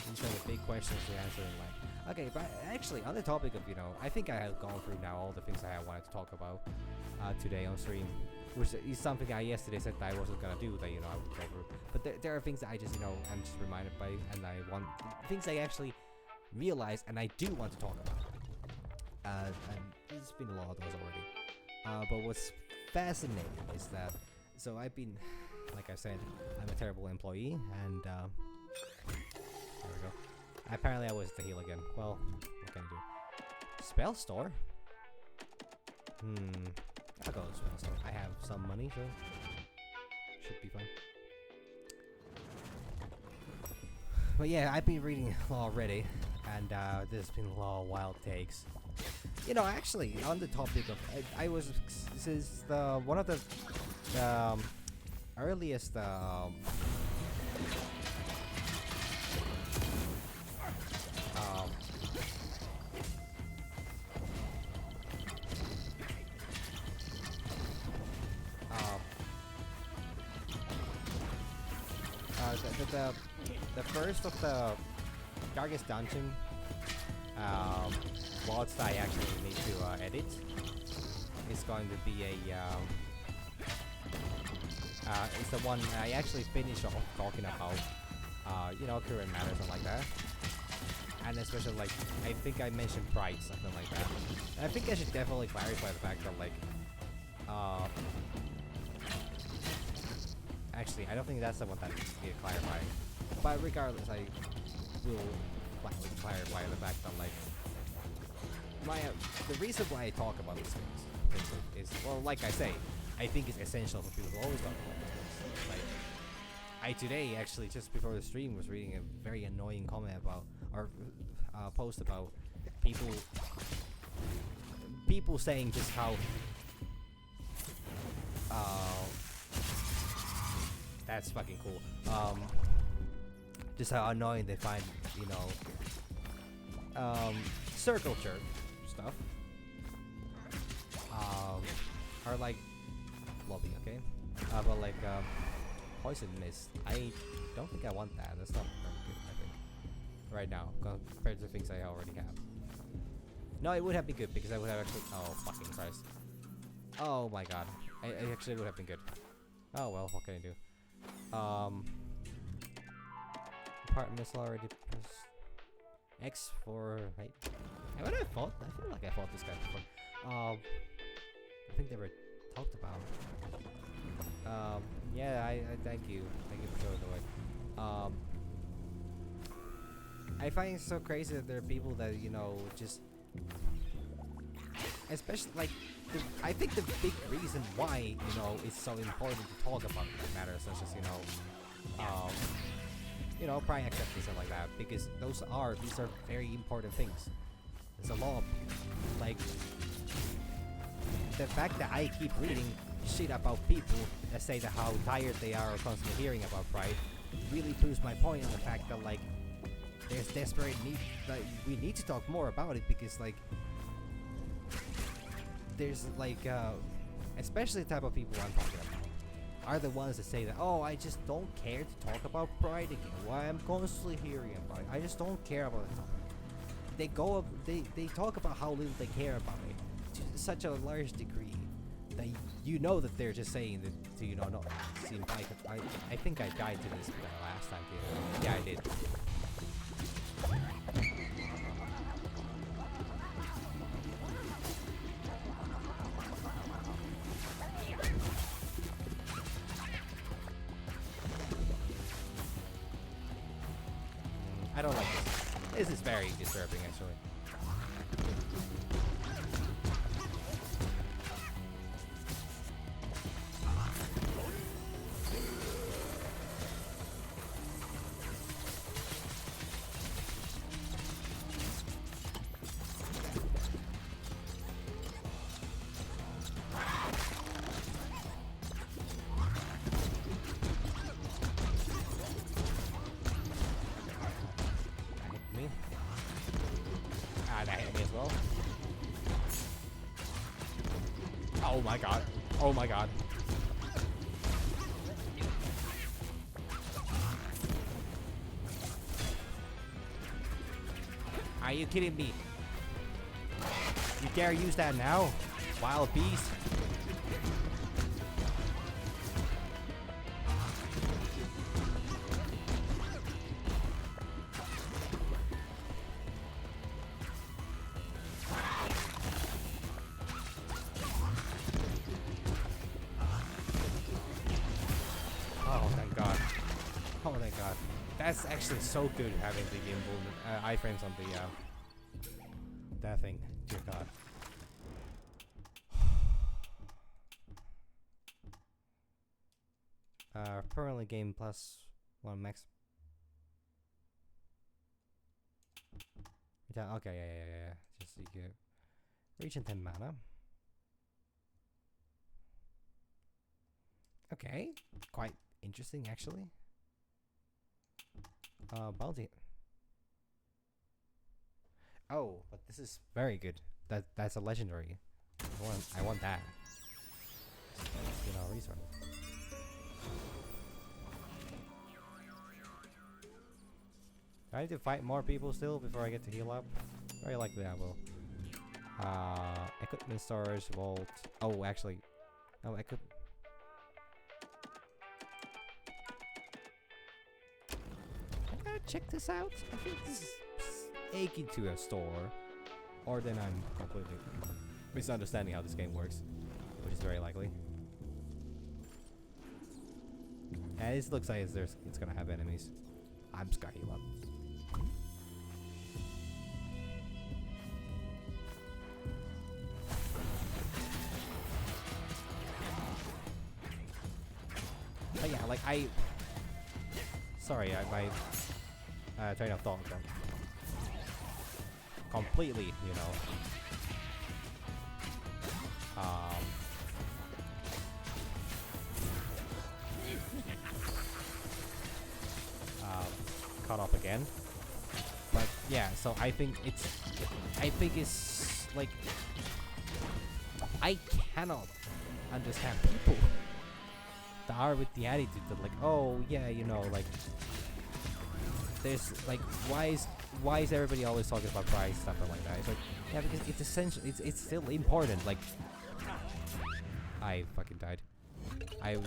Speaker 1: These are the big questions to answer in life. Okay, but actually, on the topic of, you know, I think I have gone through now all the things I wanted to talk about today on stream. Which is something I yesterday said that I wasn't gonna do, that, you know, I would go through. But there are things that I just, you know, I'm just reminded by, and I want things I actually realize and I do want to talk about. And there's been a lot of those already. But what's fascinating is that, so I've been, like I said, I'm a terrible employee, and there we go. Apparently I was the heal again. Well, what can I do? Spell store? I'll go as well, so I have some money, so should be fine. But yeah, I've been reading already, and there's been a lot of wild takes. You know, actually, on the topic of, this is one of the earliest the first of the darkest dungeon mods that I actually need to edit is going to be it's the one I actually finished off talking about, you know, current matters and like that. And especially, like, I think I mentioned pride, something like that. And I think I should definitely clarify the fact that, like, actually, I don't think that's the one that needs to be clarified. But regardless, I will clarify the fact that, like, the reason why I talk about these things is, well, like I say, I think it's essential for people to always talk about these things. Like, I today, actually, just before the stream, was reading a very annoying comment about, or post about people saying just how, that's fucking cool. Just how annoying they find, you know, circle jerk stuff. Or like lobby, okay? But like poison mist, I don't think I want that. That's not very good, I think. Right now, compared to things I already have. No, it would have been good because I would have actually. Oh fucking Christ! Oh my God! I actually would have been good. Oh well, what can I do? Part missile already. X for right. What I fought? I feel like I fought this guy before. I think they were talked about. Yeah, I thank you for showing the way. I find it so crazy that there are people that, you know, just, especially like, I think the big reason why, you know, it's so important to talk about matters such as, you you know, pride acceptance and like that, because these are very important things. There's a lot of, like, the fact that I keep reading shit about people that say that how tired they are of constantly hearing about pride really proves my point on the fact that, like, there's desperate need, like, we need to talk more about it, because, like, there's, like, especially the type of people I'm talking about are the ones that say that, oh, I just don't care to talk about pride again. Why I'm constantly hearing about it. I just don't care about it. They go up, they talk about how little they care about it to such a large degree that you know that they're just saying that to, you know, not seem like I think I died to this last time too. Yeah, I did. I don't like this. This is very disturbing, actually. That hit me as well. Oh my god. Oh my god. Are you kidding me? You dare use that now? Wild beast. Oh, thank God. Oh, thank God. That's actually so good, having the gimbal iframes on the that thing. Dear God. Permanently game +1 max. Okay, yeah. Just so you get reach in 10 mana. Okay, quite interesting actually. Bounty. Oh, but this is very good. That's a legendary. I want that. You know, resource. Do I need to fight more people still before I get to heal up? Very likely I will. Equipment storage, vault. Oh, actually, no, I could. Check this out. I think this is akin to a store, or then I'm completely misunderstanding how this game works, which is very likely. And this looks like it's gonna have enemies. I'm just gonna heal up. But yeah, like sorry, my train of thought gone completely, you know, cut off again. But yeah, so I think it's like, I cannot understand people that are with the attitude that, like, oh yeah, you know, like, there's like, why is everybody always talking about price, stuff like that? It's like, yeah, because it's essential. It's still important. Like, I fucking died. I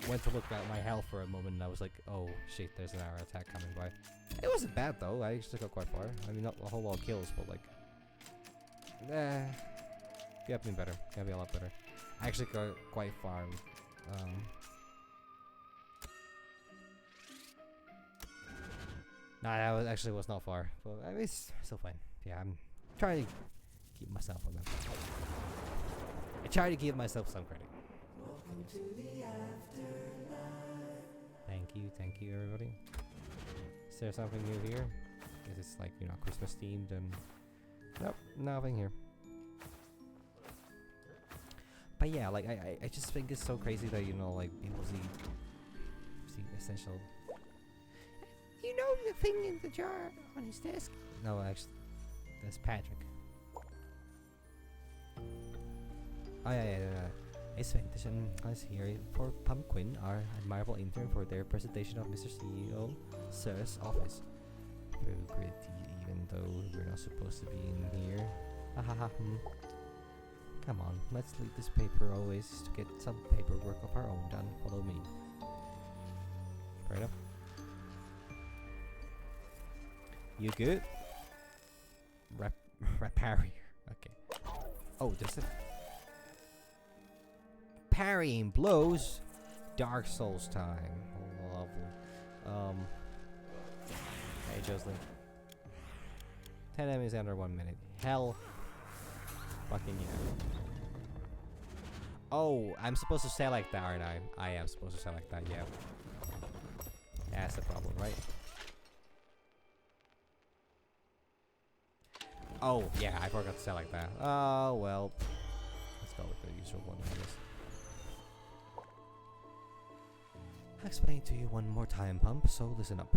Speaker 1: went to look at my health for a moment and I was like, oh shit, there's an arrow attack coming by. It wasn't bad though. I actually got quite far. I mean, not a whole lot of kills, but like, could have been better. Could have been a lot better. I actually got quite far. Nah, that actually was not far, but I mean, it's still fine. Yeah, I'm trying to keep myself on that. I try to give myself some credit. Welcome to the afterlife. Thank you, everybody. there something new here? Is it's like, you know, Christmas themed and... Nope, nothing here. But yeah, like, I just think it's so crazy that, you know, like, people see essential... You know the thing in the jar on his desk? No, actually, that's Patrick. Oh yeah. It's fantasy. Let's hear it for Pumpkin, our admirable intern, for their presentation of Mr. CEO Sir's office. Very gritty, even though we're not supposed to be in here. Hahaha. Come on, let's leave this paper always to get some paperwork of our own done. Follow me. Fair enough. You good? Parry. Okay. Oh, there's a parrying blows. Dark Souls time. Lovely. Hey, Jocelyn. 10 enemies under 1 minute. Hell. Fucking yeah. Oh, I'm supposed to say like that, aren't I? I am supposed to say like that, yeah. That's the problem, right? Oh, yeah, I forgot to say like that. Oh, well. Let's go with the usual one, I guess. I'll explain to you one more time, Pump, so listen up.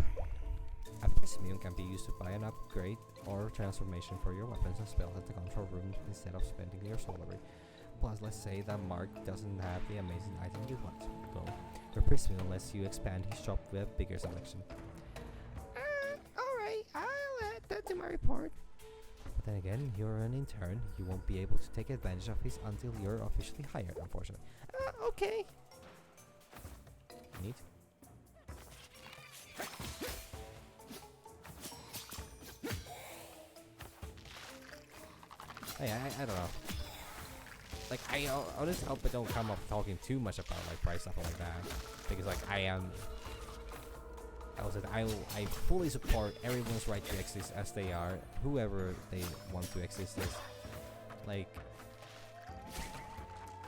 Speaker 1: A prismium can be used to buy an upgrade or transformation for your weapons and spells at the control room instead of spending your salary. Plus, let's say that Mark doesn't have the amazing item you want. Well, your prismium lets you expand his shop with a bigger selection. Alright, I'll add that to my report. But then again, you're an intern. You won't be able to take advantage of his until you're officially hired, unfortunately. Okay. Neat. Hey, I don't know. Like, I honestly hope I don't come up talking too much about like price stuff like that, because like I fully support everyone's right to exist as they are, whoever they want to exist as. Like,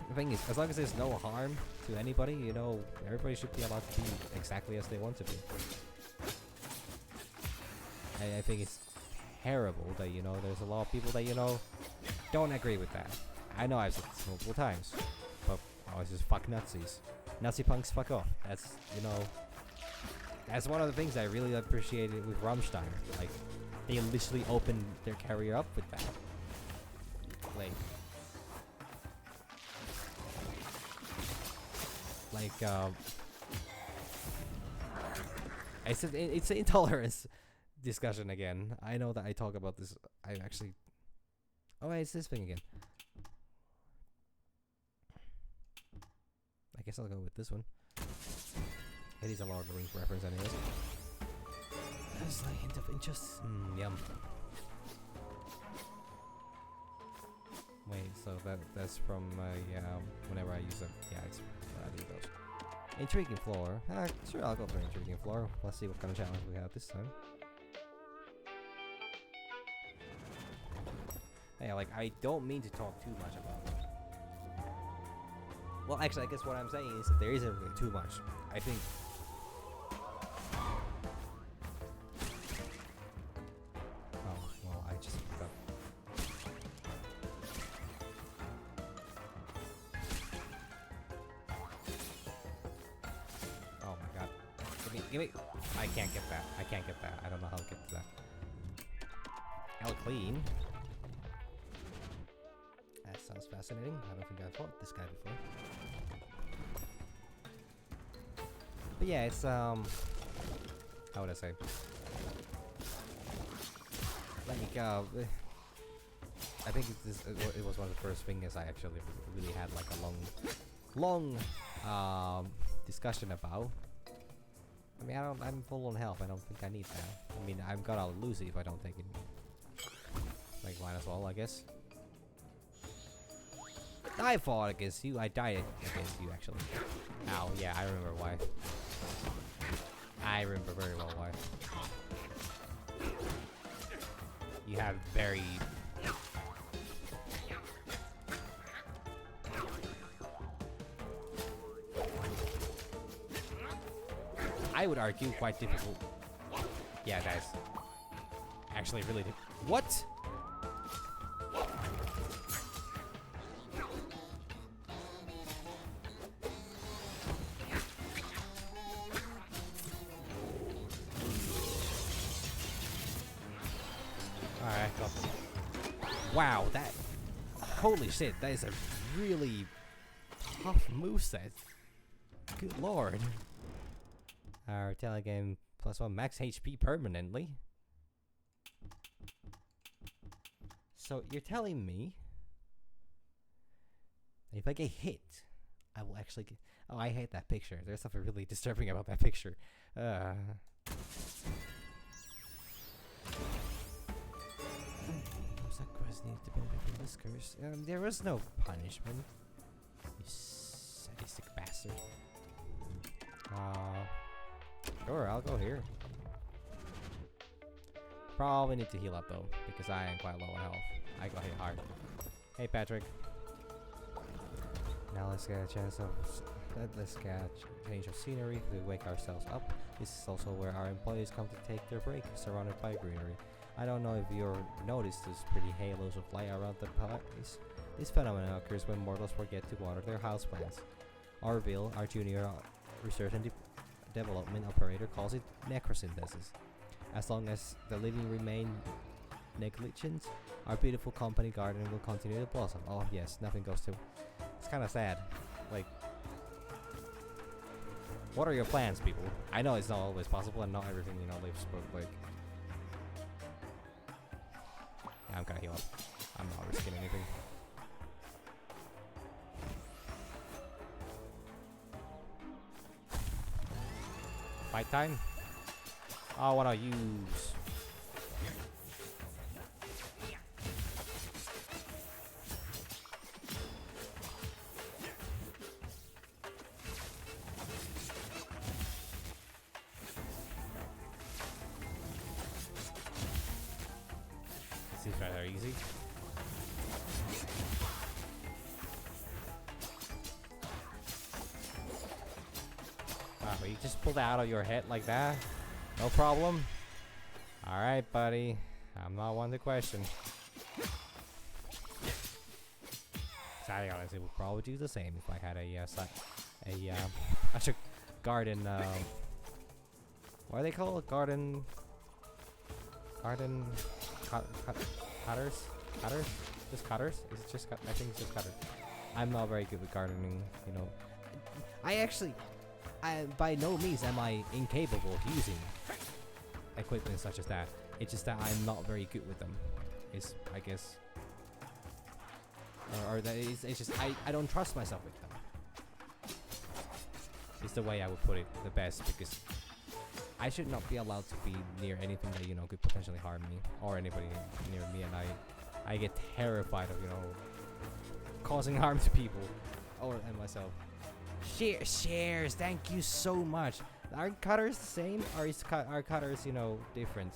Speaker 1: the thing is, as long as there's no harm to anybody, you know, everybody should be allowed to be exactly as they want to be. I think it's terrible that, you know, there's a lot of people that, you know, don't agree with that. I know I've said this multiple times, but I was just fuck Nazis. Nazi punks, fuck off. That's, you know, that's one of the things I really appreciated with Rammstein. Like, they literally opened their career up with that. It's an intolerance discussion again. I know that I talk about this. I actually. Oh wait, it's this thing again. I guess I'll go with this one. It is a Lord of the Rings reference, anyways. A slight hint of injustice. Yum. Wait, so that's from whenever I use it. Yeah, it's I need those. Intriguing floor. Sure, I'll go for intriguing floor. Let's see what kind of challenge we have this time. Hey, like, I don't mean to talk too much about it. Well, actually, I guess what I'm saying is that there isn't really too much. I think. Oh, well, I just picked up. Oh my god. Give me. I can't get that. I can't get that. I don't know how to get to that. Hell clean. That sounds fascinating. I don't think I've fought this guy before. But yeah, it's how would I say? Like I think it was one of the first things I actually really had like a long discussion about. I mean, I'm full on health. I don't think I need that. I mean, I'm gonna lose it if I don't take it. Like, might as well, I guess. I fought against you. I died against you, actually. Ow, yeah, I remember why. I remember very well why. You have very... I would argue quite difficult. Yeah, that's actually really. What? Alright, go. Wow, that. Holy shit, that is a really tough moveset. Good lord. Our telegame +1 max HP permanently. So you're telling me if I get hit, I will actually get. Oh, I hate that picture. There's something really disturbing about that picture. Need to benefit from this curse. There was no punishment. You sadistic bastard. Sure, I'll go here. Probably need to heal up though, because I am quite low on health. I got hit hard. Hey Patrick. Now let's get a chance of let's get a change of scenery to wake ourselves up. This is also where our employees come to take their break, surrounded by greenery. I don't know if you've noticed those pretty halos of light around the place. This phenomenon occurs when mortals forget to water their houseplants. Orville, our junior research and development operator, calls it necrosynthesis. As long as the living remain negligent, our beautiful company garden will continue to blossom. Oh yes, nothing goes to. It's kind of sad. Like, what are your plans, people? I know it's not always possible and not everything, you know, lives, but like. I'm gonna heal up. I'm not risking anything. Fight time? I wanna use. Seems rather easy. But you just pulled it out of your head like that? No problem. Alright, buddy. I'm not one to question. I honestly would probably do the same if I had a garden, what are they called? Garden cutters? Cutters? Just cutters? Is it just I think it's just cutters. I'm not very good with gardening, you know. By no means am I incapable of using equipment such as that. It's just that I'm not very good with them. Is I guess. Or that is, it's just I don't trust myself with them. It's the way I would put it the best, because I should not be allowed to be near anything that, you know, could potentially harm me or anybody near me, and I get terrified of, you know, causing harm to people and myself. Shares, thank you so much. Are cutters the same, or are cutters, you know, different?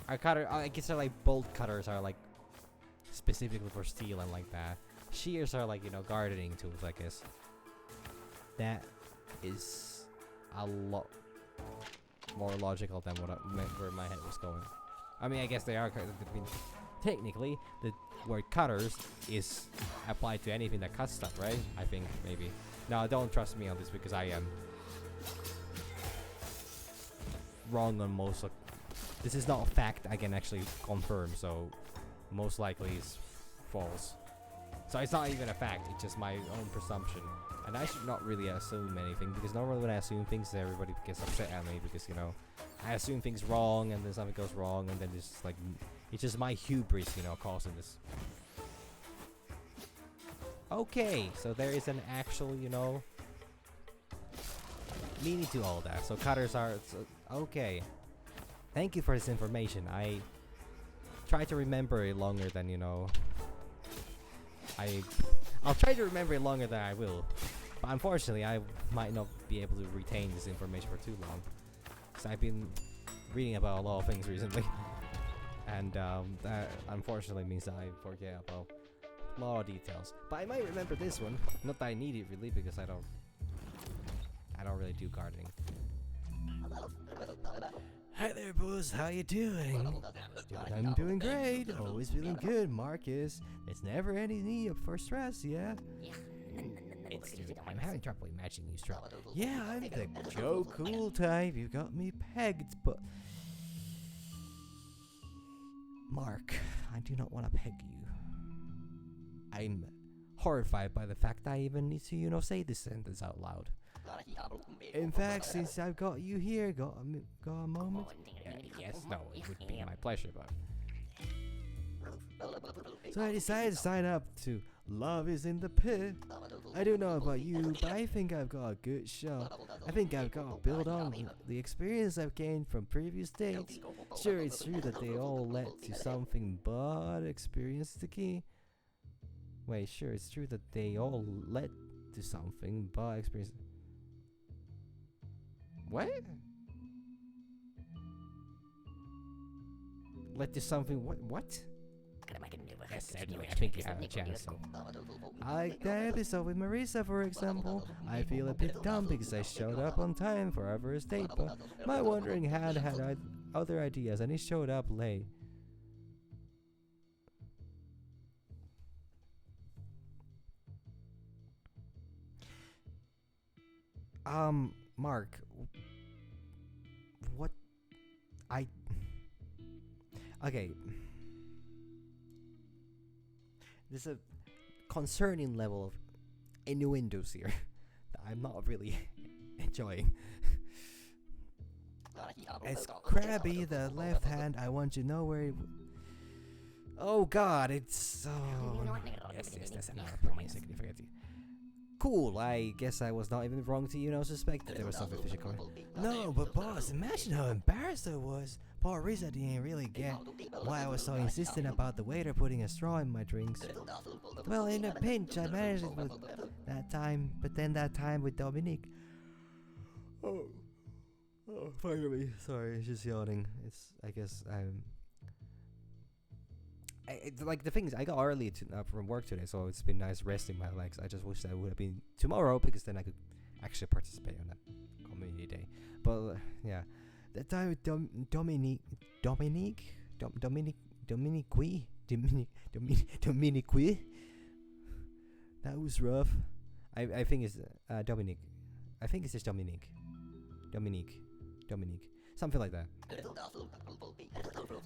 Speaker 1: I guess like bolt cutters are like specifically for steel and like that. Shears are like, you know, gardening tools, I guess. That is a lot more logical than what where my head was going. I mean, I guess they are. Technically, the word cutters is applied to anything that cuts stuff, right? I think, maybe. No, don't trust me on this, because I am wrong on most of. This is not a fact I can actually confirm, so most likely it's false. So it's not even a fact, it's just my own presumption. And I should not really assume anything, because normally when I assume things, everybody gets upset at me, because, you know, I assume things wrong, and then something goes wrong, and then it's just like, it's just my hubris, you know, causing this. Okay, so there is an actual, you know, meaning to all that. So cutters are, okay. Thank you for this information. I try to remember it longer than, you know, I'll try to remember it longer than I will. But unfortunately, I might not be able to retain this information for too long, because I've been reading about a lot of things recently. And that unfortunately means that I forget about a lot of details. But I might remember this one. Not that I need it really, because I don't really do gardening. Hi there, boss. How you doing? I'm doing great. Always feeling good, Marcus. There's never any need for stress, yeah? I'm having trouble imagining you strong. Yeah, I'm the Joe Cool type. You got me pegged, but... Mark, I do not want to peg you. I'm horrified by the fact that I even need to, say this sentence out loud. In fact, since I've got you here, got a moment? Yes, no, it would be my pleasure, but... So I decided to sign up to Love is in the Pit. I don't know about you, but I think I've got a good shot. I think I've got to build on the experience I've gained from previous dates. Sure, it's true that they all led to something, but experience is the key. Wait, sure, it's true that they all led to something, but experience... What? Led to something, what? Yes, anyway, I think you have a chance. I like that episode with Marisa, for example. I feel a bit dumb because I showed up on time for our first date, but my wandering hand had other ideas and he showed up late. Mark, what? Okay. There's a concerning level of innuendos here that I'm not really enjoying. It's crabby, the left hand. I want you to know where. Oh God, it's so. Yes, that's enough. Cool, I guess I was not even wrong to, suspect that there was something fishy going. No, but boss, imagine how embarrassed I was. Poor Risa didn't really get why I was so insistent about the waiter putting a straw in my drinks. Well, in a pinch, I managed it with that time, but then that time with Dominique. Oh, finally. Sorry, just yawning. I guess like the thing is, I got early from work today, so it's been nice resting my legs. I just wish that would have been tomorrow, because then I could actually participate on that community day. But yeah, that time with Dominique, that was rough. I think it's Dominique. I think it's just Dominique, something like that.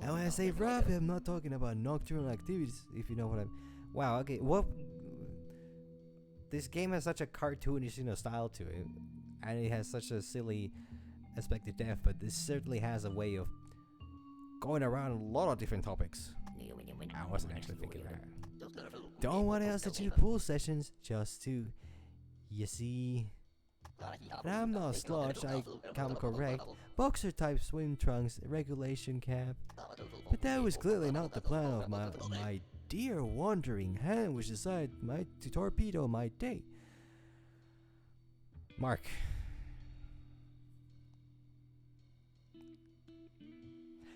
Speaker 1: And when I say rough, I'm not talking about nocturnal activities, if you know what I'm... Wow, okay, what... This game has such a cartoonish, style to it, and it has such a silly aspect to death, but this certainly has a way of going around a lot of different topics. I wasn't actually thinking that. Don't want us to do pool sessions, just to... You see... And I'm not a slouch, I come correct. Boxer type swim trunks, regulation cap. But that was clearly not the plan of my dear wandering hand, which decided to torpedo my date. Mark.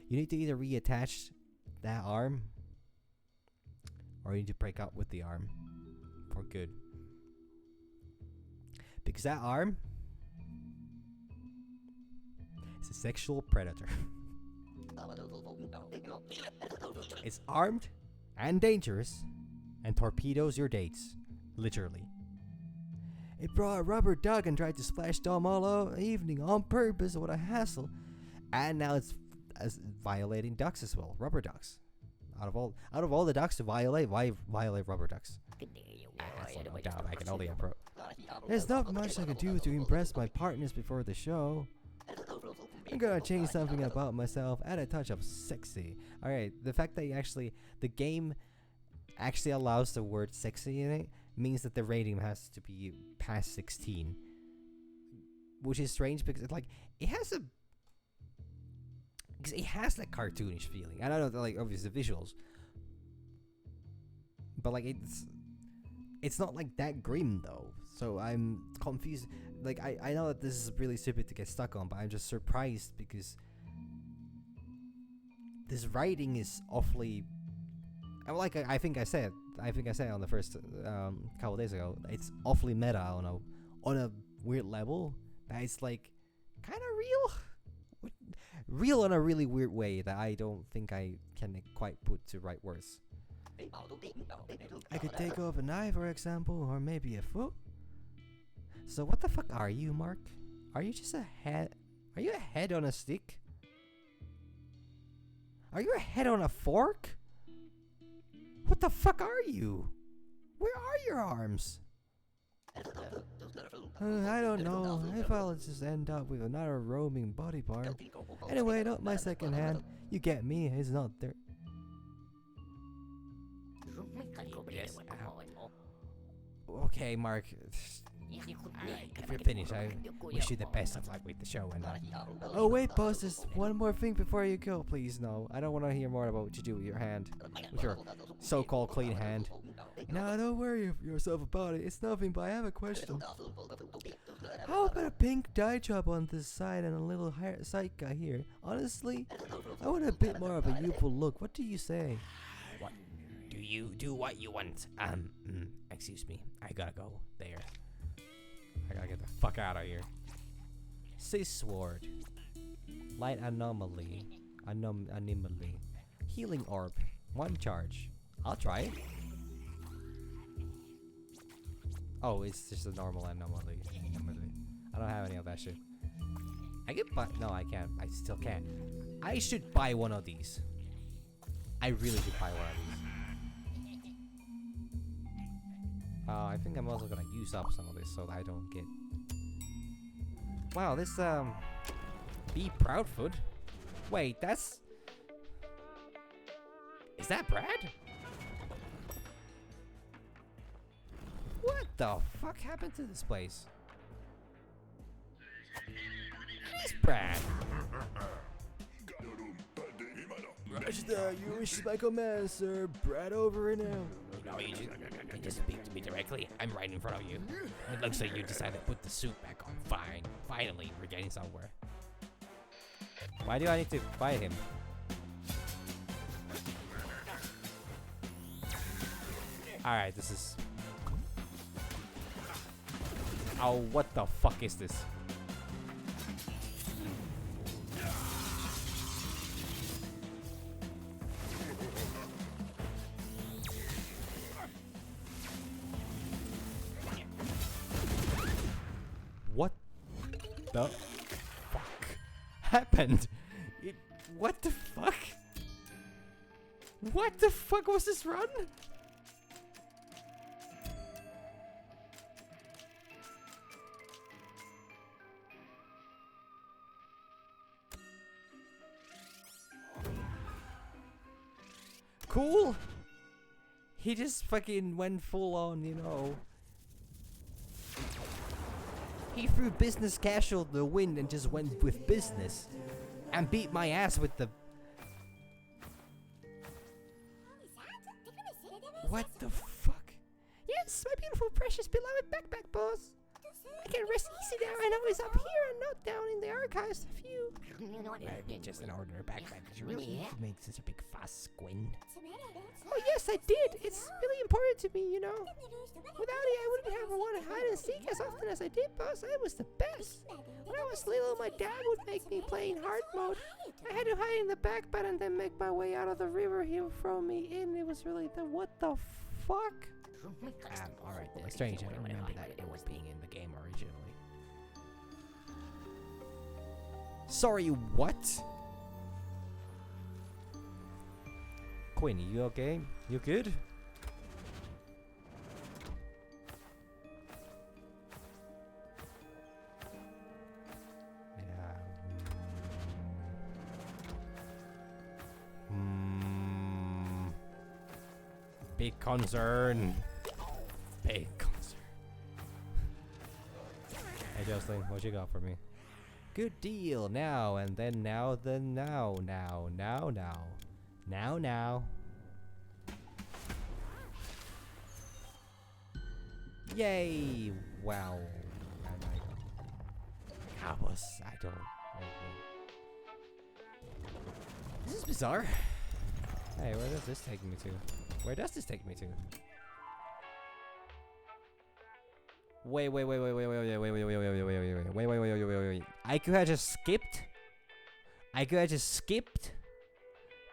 Speaker 1: You need to either reattach that arm, or you need to break up with the arm for good. Because that arm is a sexual predator. It's armed and dangerous and torpedoes your dates. Literally. It brought a rubber duck and tried to splash Dom all evening on purpose. What a hassle. And now it's violating ducks as well. Rubber ducks. Out of all the ducks to violate, why violate rubber ducks? No doubt, I can only approach. There's not much I can do to impress my partners before the show. I'm gonna change something about myself, add a touch of sexy. Alright, the fact that the game actually allows the word sexy in it means that the rating has to be past 16. Which is strange because it has that cartoonish feeling. I don't know, obviously the visuals. But it's not that grim though. So I'm confused. I know that this is really stupid to get stuck on, but I'm just surprised because this writing is awfully Like I think I said on the first couple days ago, it's awfully meta on a weird level that is like kind of real in a really weird way that I don't think I can quite put to right words. I could take off an eye, for example, or maybe a foot. So what the fuck are you, Mark? Are you just a head? Are you a head on a stick? Are you a head on a fork? What the fuck are you? Where are your arms? I don't know. If I'll just end up with another roaming body part. Anyway, not my second hand. You get me, it's not there. Yes. Okay, Mark. If you're finished, I wish you the best of luck with the show and Oh wait, boss, there's one more thing before you go, please. No, I don't want to hear more about what you do with your hand. With your so-called clean hand.
Speaker 2: Now don't worry yourself about it, it's nothing, but I have a question. How about a pink dye job on this side and a little side guy here? Honestly, I want a bit more of a youthful look. What do you say?
Speaker 1: What do you do? What you want? Excuse me, I gotta go there. I gotta get the fuck out of here. Cis sword. Light anomaly. Anomaly. Healing orb. 1 charge. I'll try it. Oh, it's just a normal anomaly. I don't have any of that shit. I can buy. No, I can't. I still can't. I should buy one of these. I really should buy one of these. I think I'm also gonna use up some of this so that I don't get. Wow, this Be Proud food. Wait, that's. Is that Brad? What the fuck happened to this place? It is Brad.
Speaker 2: You wish my command, sir. Brad over and out.
Speaker 1: No, you just speak to me directly. I'm right in front of you. It looks like you decided to put the suit back on. Fine. Finally, we're getting somewhere. Why do I need to fight him? Alright, this is... Oh, what the fuck is this? What the fuck happened? What the fuck? What the fuck was this run? Cool. He just fucking went full on, you know. He threw business casual to the wind and just went with business. And beat my ass with the... What the fuck? Yes, my beautiful, precious, beloved backpack boss. I can rest easy now. I know it's up here and not down in the archives of you. Just an ordinary backpack. Did you really need to make such a big fuss, Gwen? Oh yes, I did. It's really important to me, you know. Without it, I wouldn't have wanted to hide and seek as often as I did, boss. I was the best. When I was little, my dad would make me play in hard mode. I had to hide in the backpack and then make my way out of the river. He would throw me in. It was really the what the fuck? Alright, well, it's strange. I don't remember that it was being in the game originally. Sorry, what? Quinn, you okay? You good? Yeah. Big concern. Big concern. Hey Jocelyn, what you got for me? Good deal. Now and then now then now. Yay! Wow. I don't know. This is bizarre. Hey, where does this take me to? Where does this take me to? Wait. I could have just skipped.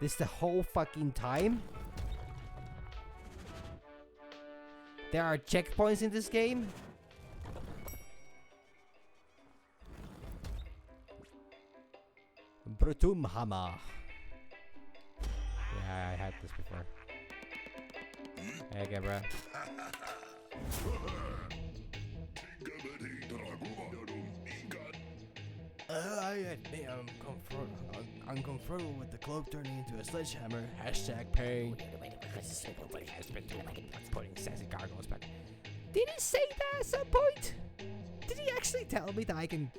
Speaker 1: This the whole fucking time. There are checkpoints in this game. Brutum Hammer. Yeah, I had this before. Hey again, bro.
Speaker 2: I admit I'm uncomfortable with the cloak turning into a sledgehammer. Hashtag pain.
Speaker 1: Nobody has been putting sassy gargoyles back. Did he say that at some point? Did he actually tell me that I can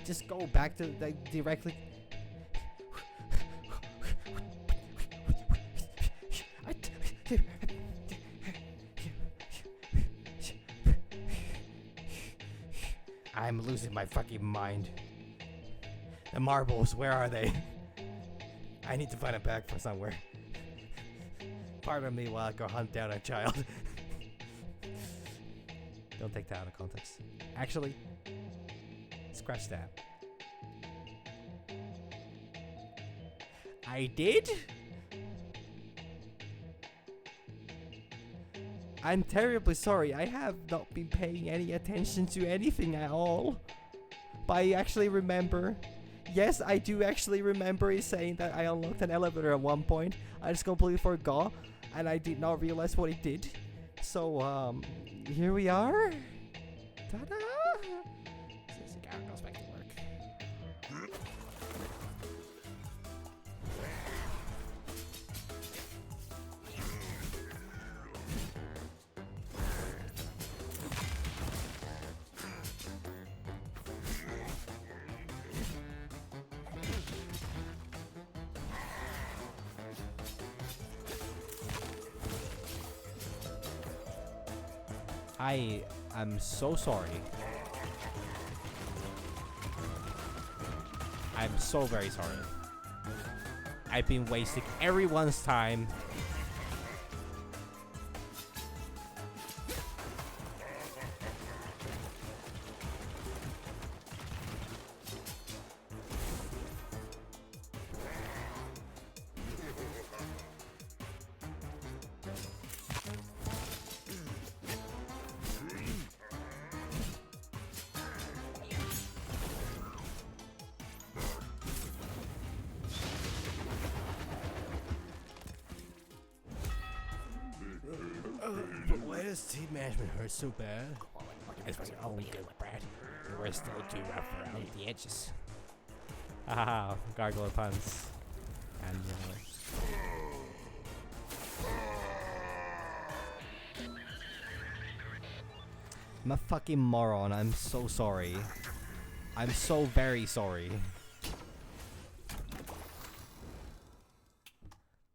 Speaker 1: just go back to like directly? I'm losing my fucking mind. The marbles, where are they? I need to find a bag from somewhere. Pardon me while I go hunt down a child. Don't take that out of context. Actually, scratch that. I did? I'm terribly sorry. I have not been paying any attention to anything at all. But I actually remember. Yes, I do actually remember it saying that I unlocked an elevator at one point. I just completely forgot. And I did not realize what it did. So, here we are. Ta-da! Says the guy goes back to work. I am so sorry. I'm so very sorry. I've been wasting everyone's time.
Speaker 2: But why does team management hurt so bad?
Speaker 1: It's was your own good, Brad. We're still too rough around the edges. Haha, gargoyle puns. And I'm a fucking moron. I'm so sorry. I'm so very sorry.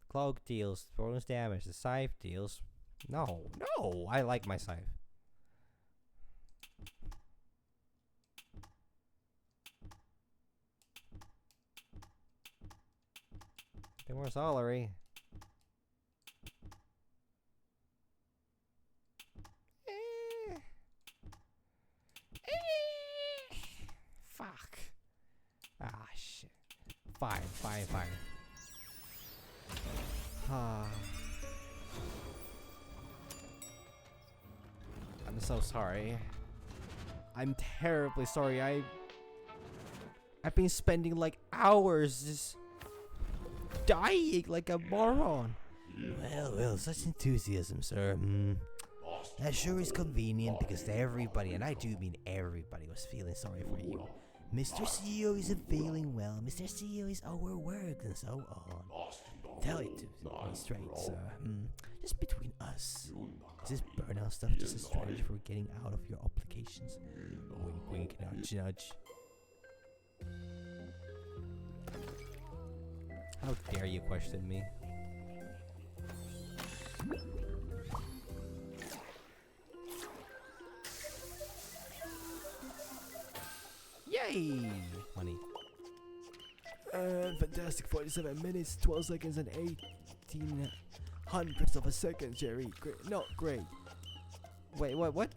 Speaker 1: Cloak deals bonus damage. The scythe deals. No, I like my scythe. Bit more salary. Fuck. Ah, shit. Fine. I'm so sorry. I'm terribly sorry. I've been spending like hours just dying like a moron.
Speaker 2: Well, such enthusiasm, sir. That sure is convenient because everybody, and I do mean everybody, was feeling sorry for you. Mr. CEO isn't feeling well. Mr. CEO is overworked and so on. Tell it to me straight, sir. Just between us. Is this burnout stuff just a strategy for getting out of your obligations? Wink, wink, nudge, nudge.
Speaker 1: How dare you question me? Yay! Money.
Speaker 2: Fantastic 47 minutes, 12 seconds, and 18 hundredths of a second, Jerry. Great, not great.
Speaker 1: Wait, what?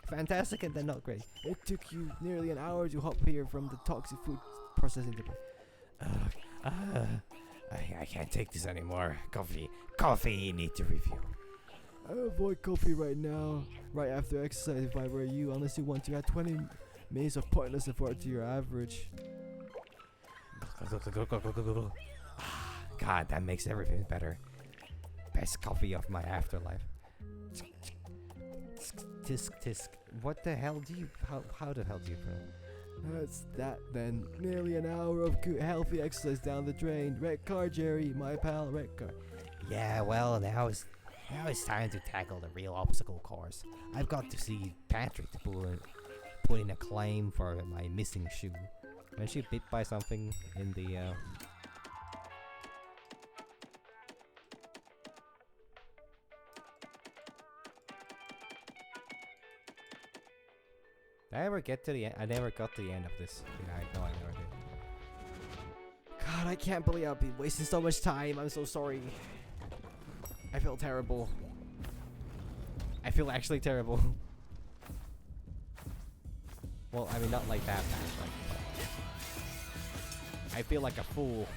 Speaker 1: Fantastic and then not great.
Speaker 2: It took you nearly an hour to hop here from the toxic food processing department.
Speaker 1: I can't take this anymore. Coffee, need to review.
Speaker 2: I avoid coffee right now, right after exercise if I were you, unless you want to add 20 minutes of pointless effort to your average.
Speaker 1: God, that makes everything better. Best coffee of my afterlife. Tisk tisk. What the hell do you? How the hell do you pronounce?
Speaker 2: That's that then. Nearly an hour of good, healthy exercise down the drain. Red car, Jerry, my pal, red car.
Speaker 1: Yeah, well, now it's time to tackle the real obstacle course. I've got to see Patrick to put in a claim for my missing shoe. When she bit by something in the Did I ever get to the end? I never got to the end of this. Yeah, I know I never did.
Speaker 2: God, I can't believe I've been wasting so much time. I'm so sorry. I feel terrible.
Speaker 1: I feel actually terrible. Well, I mean, not like that bad. Like, I feel like a fool.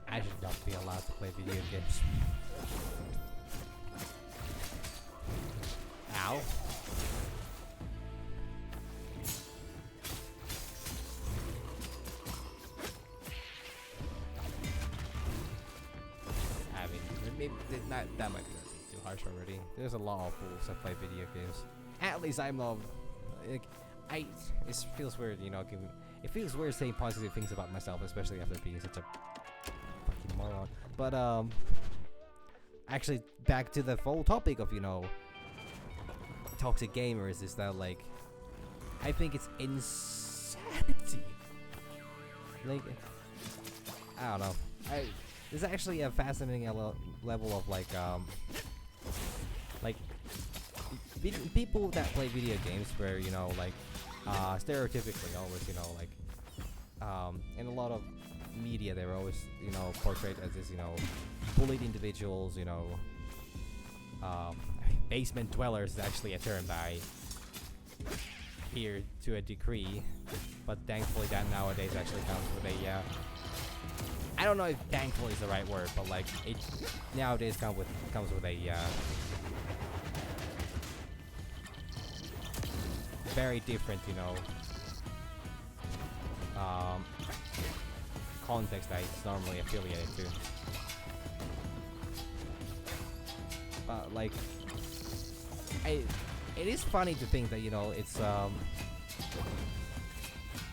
Speaker 1: I should not be allowed to play video games. Ow. I mean, maybe that might be too harsh already. There's a lot of fools that play video games. At least I'm not. Like, it feels weird, you know. It feels weird saying positive things about myself, especially after being such a fucking moron. But actually, back to the whole topic of, you know, toxic gamers, is that, like, I think it's insanity. Like, I don't know. There's actually a fascinating level of like people that play video games where, you know, like, stereotypically always, you know, like, in a lot of media they were always, you know, portrayed as this, you know, bullied individuals, you know, basement dwellers is actually a term that I hear to a degree, but thankfully that nowadays actually comes with a, I don't know if thankfully is the right word, but like, it nowadays comes with a, very different, you know, context that it's normally affiliated to. But like, it is funny to think that, you know, it's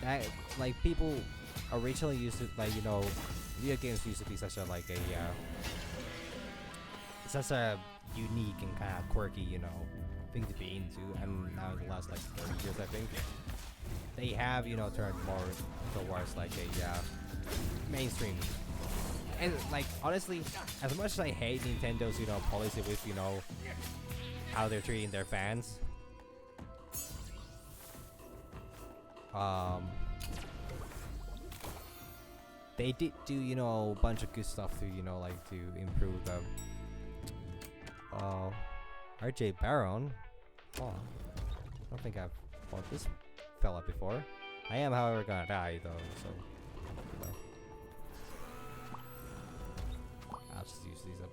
Speaker 1: that, like, people originally used to, like, you know, video games used to be such a, like, a such a unique and kind of quirky, you know, thing to be into, and now in the last like 30 years, I think they have, you know, turned more towards like a mainstream. And like, honestly, as much as I hate Nintendo's, you know, policy with, you know, how they're treating their fans, they did do, you know, a bunch of good stuff to, you know, like, to improve the RJ Baron. Oh, I don't think I've fought this fella before. I am, however, gonna die though, so, you know. I'll just use these up.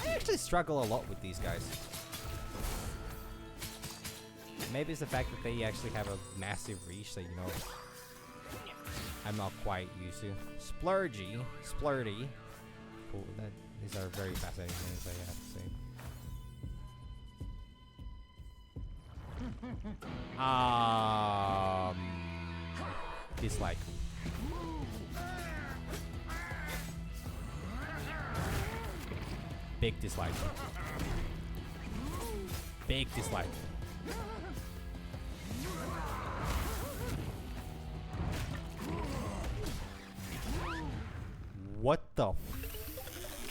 Speaker 1: I actually struggle a lot with these guys. Maybe it's the fact that they actually have a massive reach that, you know, I'm not quite used to. Splurgy, Splurty. Cool. These are very fascinating things I have to say. Dislike. Big dislike. Big dislike. What the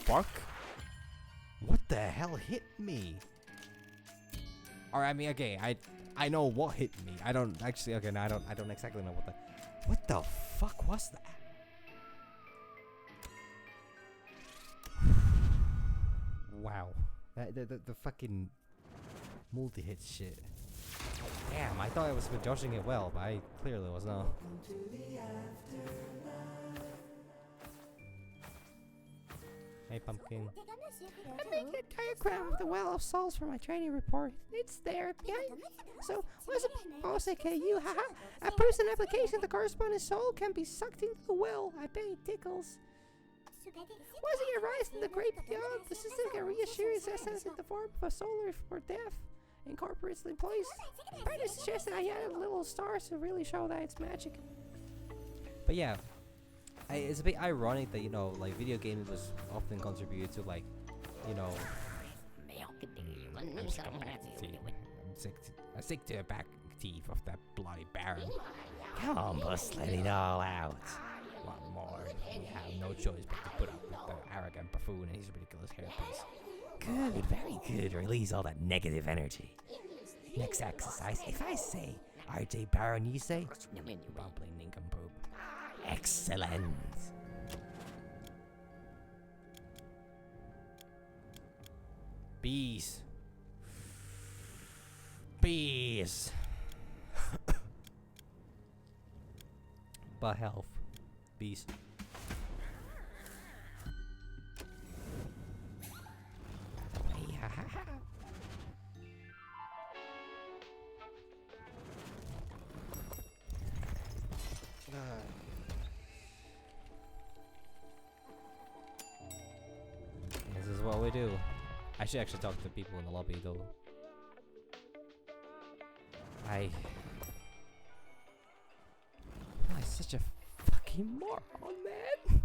Speaker 1: fuck? What the hell hit me? Or I mean, okay, I know what hit me. I don't actually. Okay, no, I don't exactly know what the fuck was that? Wow, the fucking multi-hit shit. Damn, I thought I was dodging it well, but I clearly was not. Hey, pumpkin.
Speaker 3: I'm making a diagram of the Well of Souls for my training report. It's there, behind. So, what's it? Oh, say, you, haha. A person application, the corresponding soul can be sucked into the well. I bet it tickles. Once it arrives in the great beyond, the system can reassure its essence in the form of a soul for death. Incorporates in place. Brandon suggested I add a little stars to really show that it's magic.
Speaker 1: But yeah, it's a bit ironic that, you know, like video gaming was often contributed to, like, you know, I'm sick to the back teeth of that bloody Baron. Come on, boss, let it all out. What more? We have no choice but to put up with the arrogant buffoon and his ridiculous hairpiece. Good, very good. Release all that negative energy. Next exercise, if I say RJ Baron, you say bumbling nincompoop. Excellent. Bees. Bees. But health. Bees. This is what we do. I should actually talk to people in the lobby though. I'm such a fucking moron, man.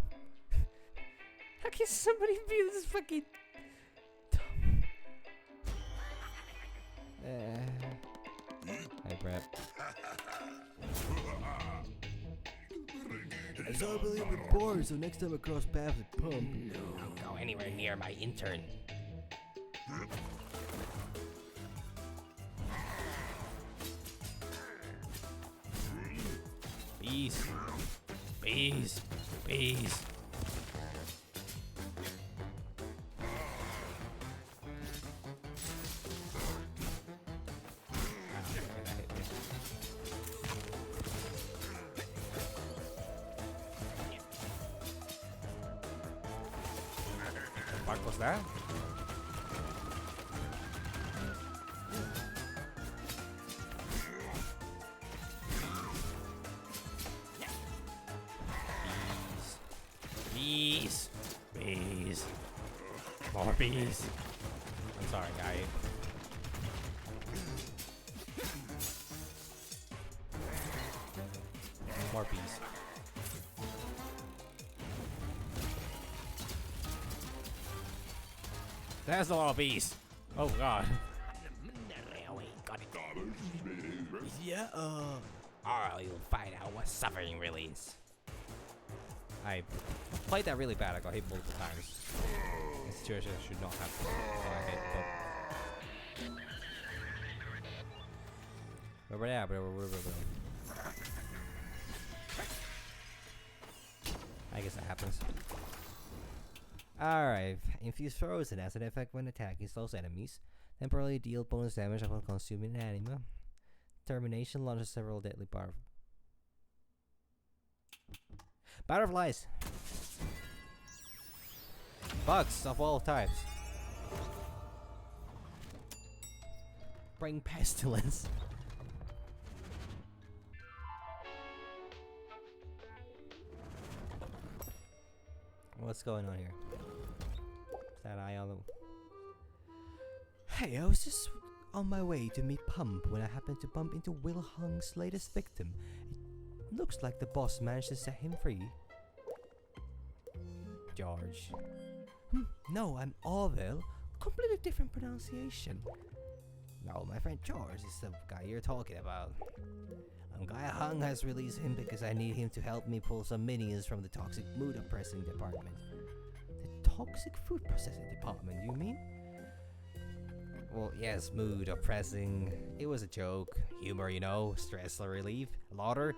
Speaker 1: How can somebody be this fucking dumb? Hey, Brett.
Speaker 2: It's unbelievably boring, so next time I cross paths with Pump.
Speaker 1: Don't go anywhere near my intern. Bees. Bees. Bees. What was that? Bees. Bees. More bees. I'm sorry, guy. More bees. There's a lot of bees. Oh god. Yeah, or you'll find out what suffering really is. I played that really bad. I got hit multiple times. This situation should not happen. I guess that happens. Alright, infuse frozen as an effect when attacking slows enemies. Temporarily deal bonus damage upon consuming an anima. Termination launches several deadly butterflies. Bugs of all types. Bring pestilence. What's going on here? Is that eye on the... Hey, I was just
Speaker 2: on my way to meet Pump when I happened to bump into Will Hung's latest victim. It looks like the boss managed to set him free.
Speaker 1: George.
Speaker 2: No, I'm Orville. Completely different pronunciation. No, my friend George is the guy you're talking about. Guy Hung has released him because I need him to help me pull some minions from the toxic mood processing department. The toxic food processing department, you mean? Well, yes, mood oppressing. It was a joke. Humor, you know, stress relief. Lauder.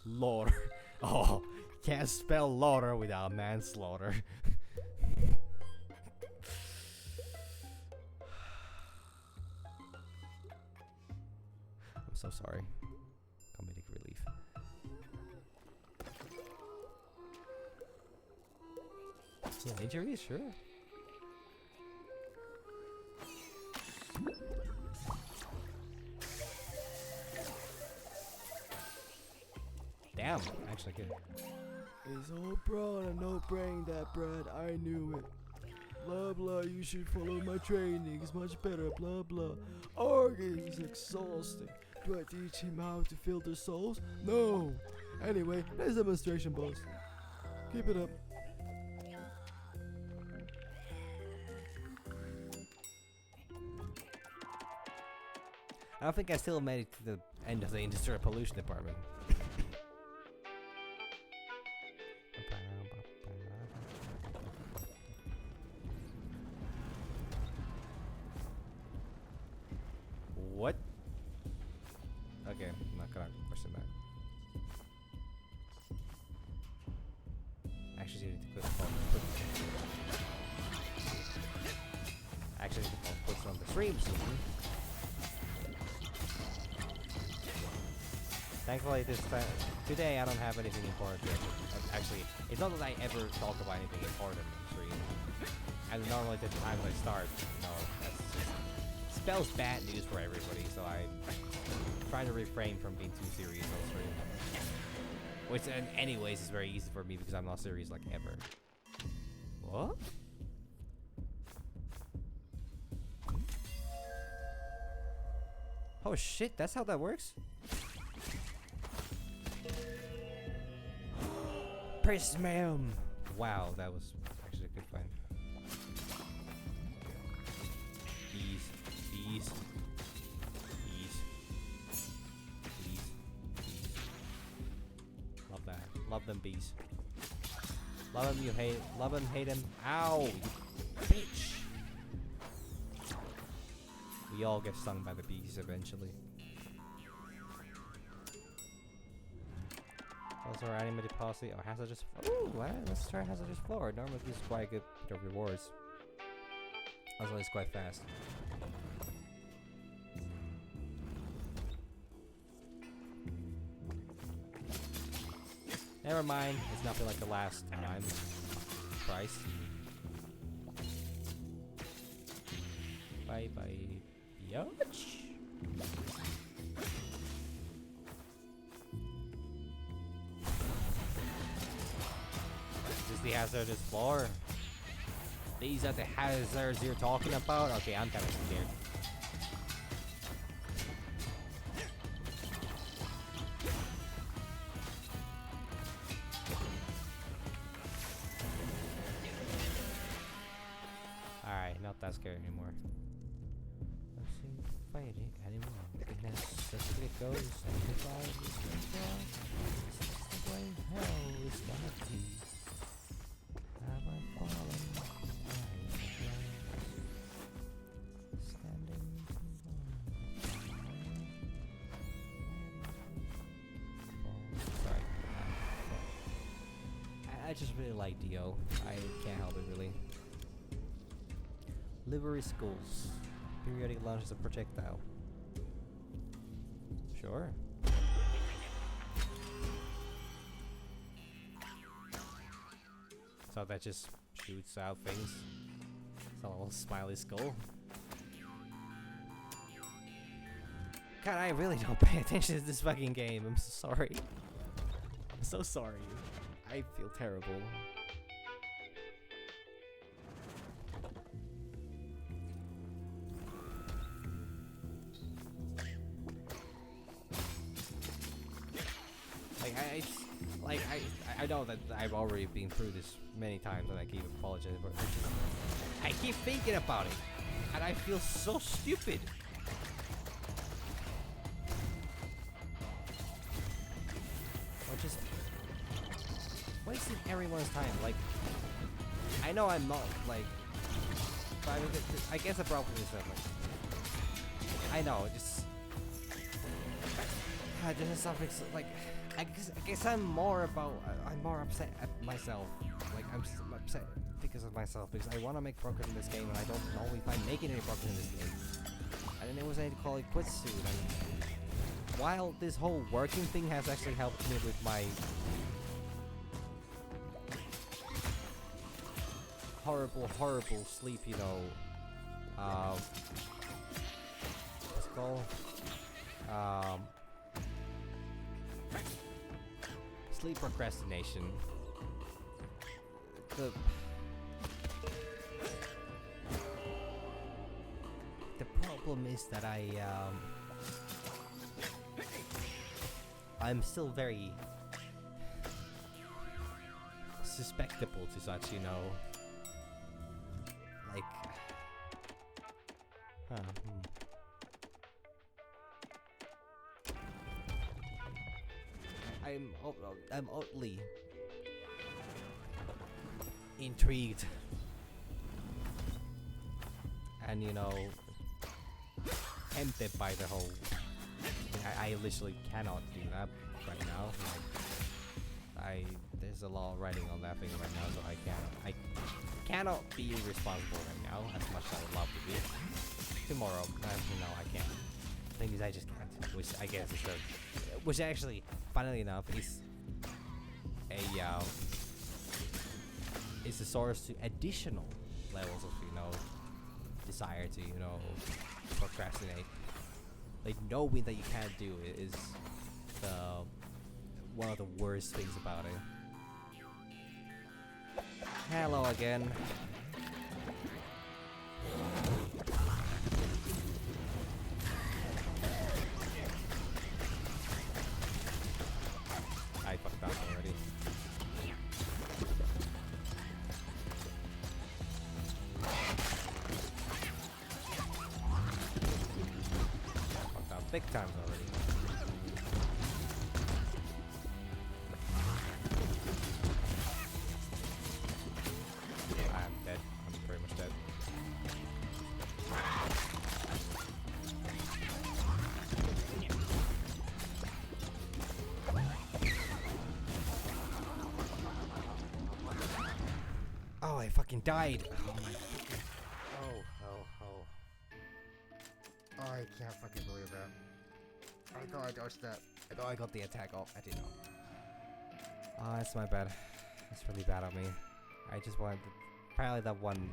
Speaker 2: Lauder. Oh, can't spell lauder without manslaughter. I'm so sorry. Comedic relief. Yeah, injuries, sure. Damn, actually good.
Speaker 4: It's all brawn and no brain, that Brad. I knew it. Blah blah, you should follow my training. It's much better, blah blah. Argue is exhausting. Do I teach him how to filter souls? No. Anyway, nice demonstration, boss. Keep it up.
Speaker 2: I don't think I still made it to the end of the industrial pollution department. What? Okay, I'm not gonna question that. Actually, you need to put on the stream soon. Thankfully, today I don't have anything important to actually. It's not that I ever talk about anything important on the stream. And normally the times I start, that's just spells bad news for everybody. So I try to refrain from being too serious on stream. Which, anyways, is very easy for me because I'm not serious like ever. What? Oh shit! That's how that works. Prism! Wow, that was actually a good find. Bees. Love that. Love them bees. Love them, hate them. Ow! You bitch! We all get stung by the bees eventually. Also, our animated policy or hazardous. Ooh, let's try hazardous floor. Normally, this is quite a good bit of rewards. Also, it's quite fast. Never mind, it's nothing like the last time. Price. Bye bye. Yotch. Is this the hazardous floor? These are the hazards you're talking about? Okay, I'm kind of scared. Alright, not that scary anymore. Let's see, fighting anymore. That's it goes. Sanctify this control. This is the way hell is gonna be. Have I fallen? Standing sorry. I just really like Dio. I can't help it really. Livery schools. Periodic launches a projectile. Sure. So that just shoots out things. It's a little smiley skull. God, I really don't pay attention to this fucking game. I'm so sorry. I'm so sorry. I feel terrible.
Speaker 1: like I know that I've already been through this many times, and I keep apologizing, but I keep thinking about it, and I feel so stupid. Or just wasting everyone's time. Like, I know I'm not like, but I mean, I guess the problem is that like, I know just there's something like. I guess I'm more upset at myself. Like I'm upset because of myself because I want to make progress in this game and I don't know if I'm making any progress in this game. And then it was I to call it quits soon. And while this whole working thing has actually helped me with my horrible sleep, you know, what's it called? Sleep procrastination. The problem is that I'm still very susceptible to such, you know, like I'm oddly intrigued and, you know, tempted by the whole. I literally cannot do that right now. Like, there's a lot of writing on that thing right now, so I cannot be irresponsible right now as much as I would love to be. Tomorrow, no, I can't. The thing is, I just can't. Which I guess is which actually, funnily enough, is a source to additional levels of, you know, desire to, you know, procrastinate. Like, knowing that you can't do it is one of the worst things about it. Hello again. I fucked up already. Fucked up big times already. I'm dead. I'm pretty much dead. Oh, I fucking died. Oh my fucking. Oh. Oh, I can't fucking believe that. I thought I dodged that. I thought I got the attack off. I didn't know. Oh, that's my bad. That's really bad of me. I just wanted to, apparently that one.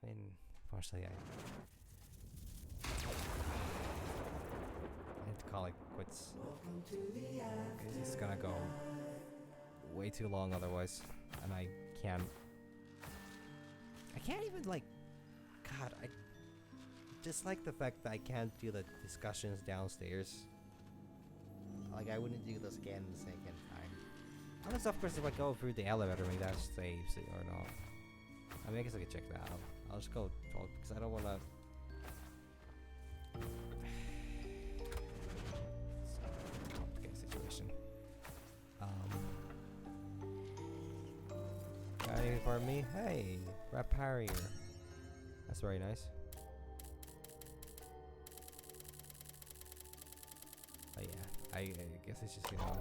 Speaker 1: I mean, unfortunately, I have to call it quits. Because it's gonna go way too long otherwise, and I can't even, like, God, I just like the fact that I can't do the discussions downstairs. Like, I wouldn't do this again the second time. Unless, of course, if I go through the elevator, maybe that saves it or not. I mean, I guess I could check that out. I'll just go talk because I don't want to. It's a complicated situation. Got anything for me? Hey, Raparier. That's very nice. But yeah, I guess it's just, you know.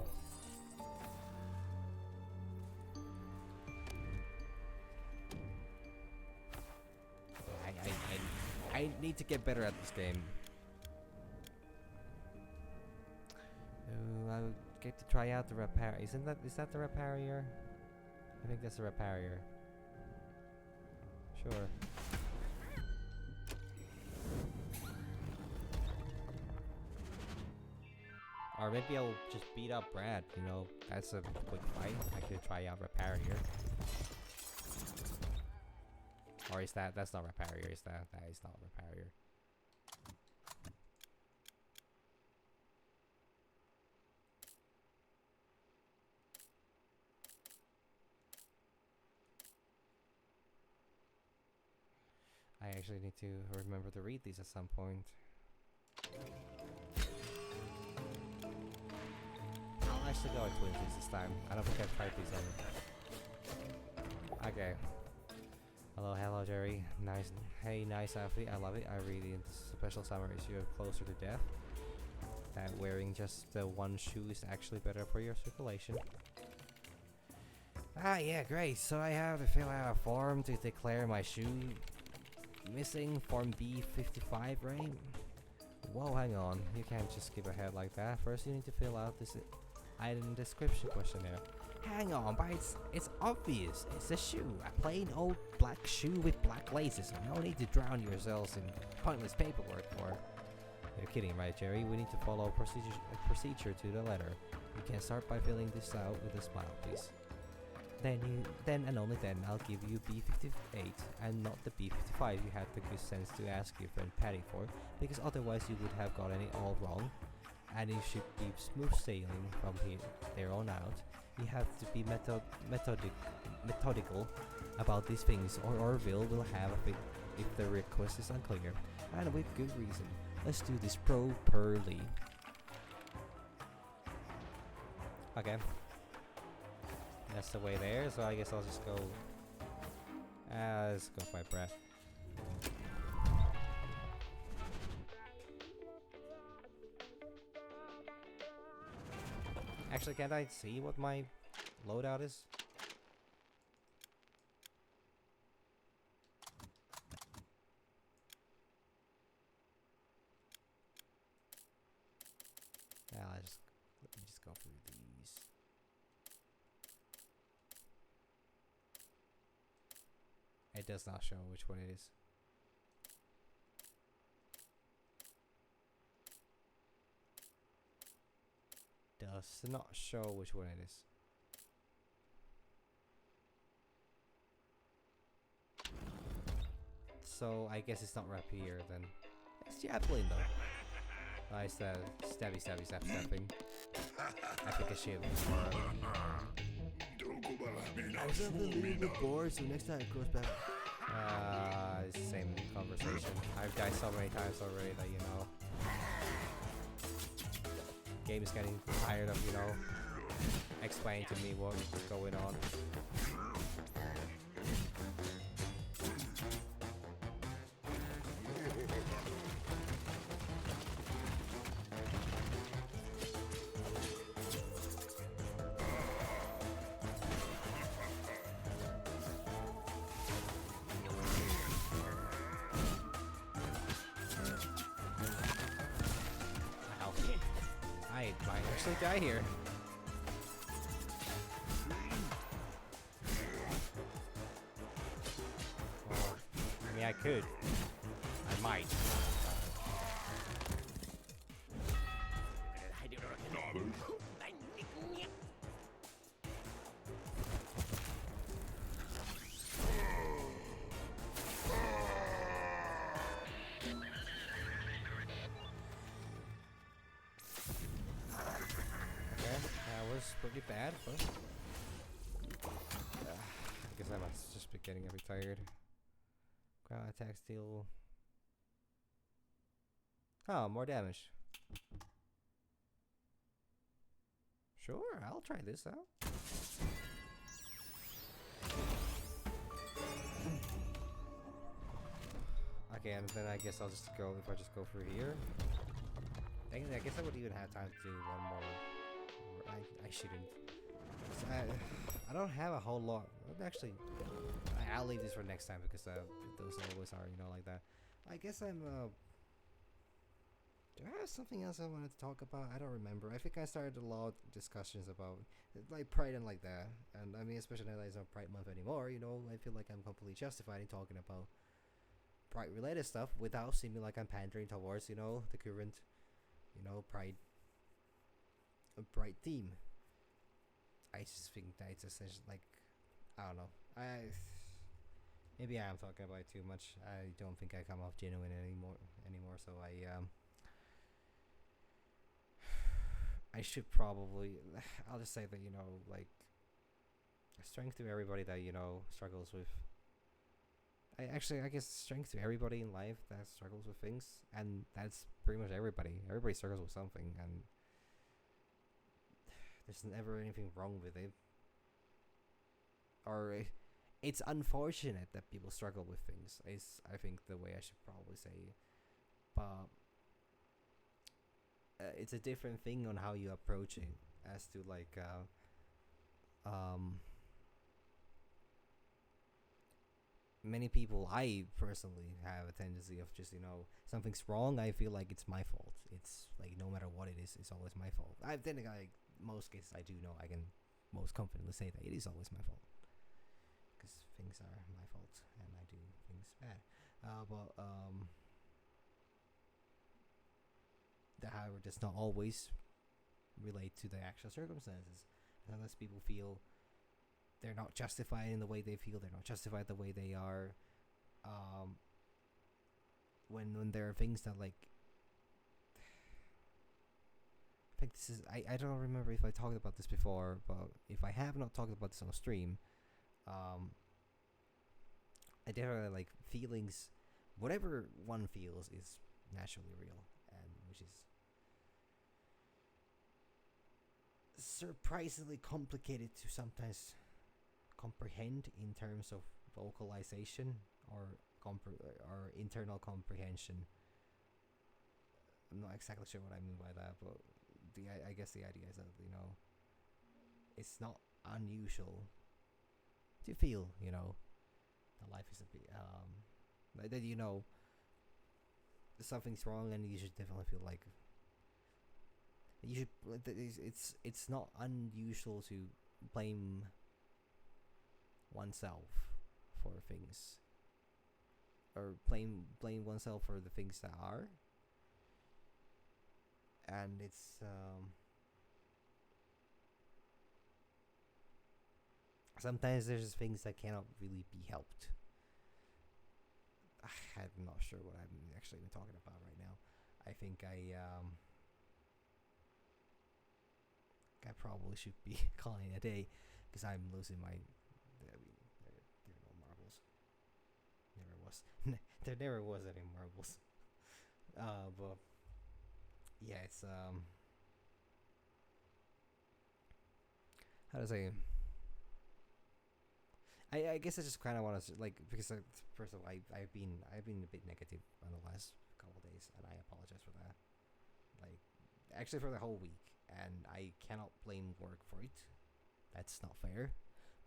Speaker 1: I need to get better at this game. I'll get to try out the Raparier. Is that the Raparier? I think that's the Raparier. Sure. Or maybe I'll just beat up Brad, you know, that's a quick fight. I could try out Raparier. Or is that's not Raparier, is that is not Raparier. actually need to remember to read these at some point. I'll actually go at Twinsies this time. I don't think I've tried these on. Okay. Hello, Jerry. Nice. Hey, nice outfit. I love it. I really into special summer issue of Closer to Death. That wearing just the one shoe is actually better for your circulation. Ah, yeah, great. So I have to fill out a form to declare my shoe missing. Form B55, right? Whoa, hang on. You can't just skip ahead like that. First, you need to fill out this item description questionnaire. Hang on, but it's obvious. It's a shoe. A plain old black shoe with black laces. No need to drown yourselves in pointless paperwork for. You're kidding, right, Jerry? We need to follow procedure to the letter. You can start by filling this out with a smile, please. Then and only then I'll give you B58 and not the B55 you had the good sense to ask your friend Patty for, because otherwise you would have gotten it all wrong. And it should be smooth sailing from there on out. You have to be methodical about these things, or Orville will have a fit if the request is unclear, and with good reason. Let's do this properly. Okay. That's the way there, so I guess I'll just go. Let's go for my breath. Actually, can't I see what my loadout is? Yeah, let me just go through these. It does not show which one it is. Does not show which one it is. So I guess it's not rapier then. It's javelin though. Nice stabbing. Epic as shit.
Speaker 2: I was a little bit bored, so next time I cross back.
Speaker 1: It's the same conversation. I've died so many times already that, you know, game is getting tired of, you know, explaining to me what's going on. I might actually die here. Well, I mean, I could. I might. Pretty bad, but I guess I must just be getting a bit tired. Ground attacks deal. Oh, more damage. Sure, I'll try this out. Okay, and then I guess I'll just go, if I just go through here. I guess I would even have time to do one more. I shouldn't. I don't have a whole lot. Actually, I'll leave this for next time because those always are, you know, like that. I guess I'm. Do I have something else I wanted to talk about? I don't remember. I think I started a lot of discussions about like pride and like that. And I mean, especially now that it's not Pride Month anymore, you know, I feel like I'm completely justified in talking about pride related stuff without seeming like I'm pandering towards, you know, the current, you know, pride theme. I just think that it's essentially like, I don't know. Maybe I am talking about it too much. I don't think I come off genuine anymore. So I should probably. I'll just say that, you know, like, strength to everybody that, you know, struggles with I guess strength to everybody in life that struggles with things, and that's pretty much everybody. Everybody struggles with something, and there's never anything wrong with it. Or it's unfortunate that people struggle with things. Is I think the way I should probably say, but it's a different thing on how you approach it, as to like many people, I personally have a tendency of just, something's wrong, I feel like it's my fault. It's like no matter what it is, it's always my fault. I think like most cases I do know I can most confidently say that it is always my fault, because things are my fault and I do things bad. That, however, does not always relate to the actual circumstances. Unless people feel they're not justified in the way they feel, they're not justified the way they are. When there are things that, like, I think this is, I don't remember if I talked about this before, but if I have not talked about this on stream, I definitely, like, feelings, whatever one feels is naturally real, and which is surprisingly complicated to sometimes comprehend in terms of vocalization or internal comprehension. I'm not exactly sure what I mean by that, but I guess the idea is that, it's not unusual to feel, that life is a bit like that, something's wrong, and you should definitely feel like you should. It's not unusual to blame oneself for things, or blame oneself for the things that are, and it's sometimes there's things that cannot really be helped. I'm not sure what I'm actually even talking about right now. I think I probably should be calling it a day, because I'm losing my. There are no marbles. Never was. There never was any marbles. But yeah, it's how to say. I guess I just kind of want to, like, because first of all, I've been a bit negative on the last couple of days, and I apologize for that. Like, actually for the whole week, and I cannot blame work for it. That's not fair,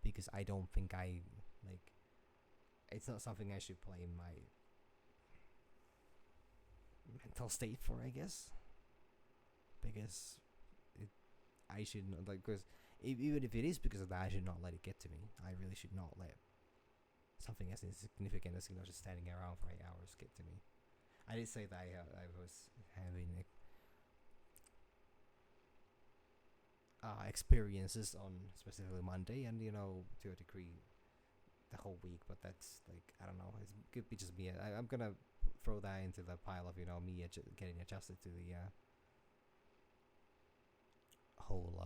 Speaker 1: because I don't think it's not something I should blame my mental state for, I guess, because I should not, like, because even if it is because of that, I should not let it get to me. I really should not let something as insignificant as, just standing around for 8 hours get to me. I did say that I was having experiences on specifically Monday, and to a degree the whole week, but that's, like, I don't know, it could be just me. I'm gonna throw that into the pile of me getting adjusted to the whole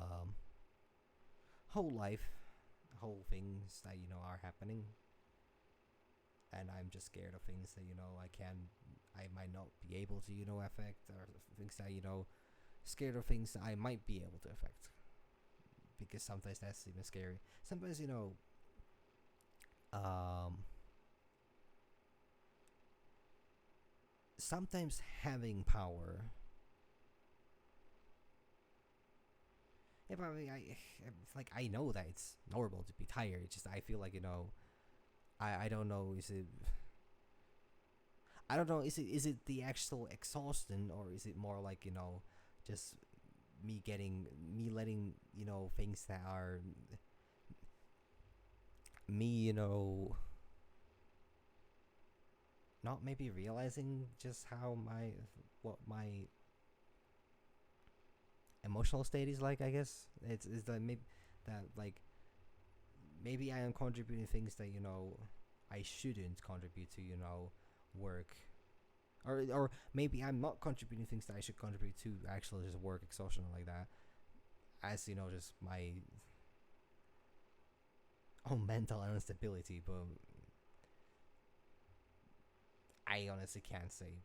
Speaker 1: life, whole things that are happening, and I'm just scared of things that I might not be able to affect, or things that scared of things that I might be able to affect, because sometimes that's even scary. Sometimes sometimes having power. Yeah, but I mean, it's like, I know that it's normal to be tired. It's just I feel like I don't know. I don't know. Is it the actual exhaustion, or is it more like just me letting things that are me not maybe realizing just how what my emotional state is like, I guess. It's that maybe that, like, maybe I am contributing things that I shouldn't contribute to work, or maybe I'm not contributing things that I should contribute to actually just work exhaustion like that, as just my own mental instability. But
Speaker 2: I honestly can't say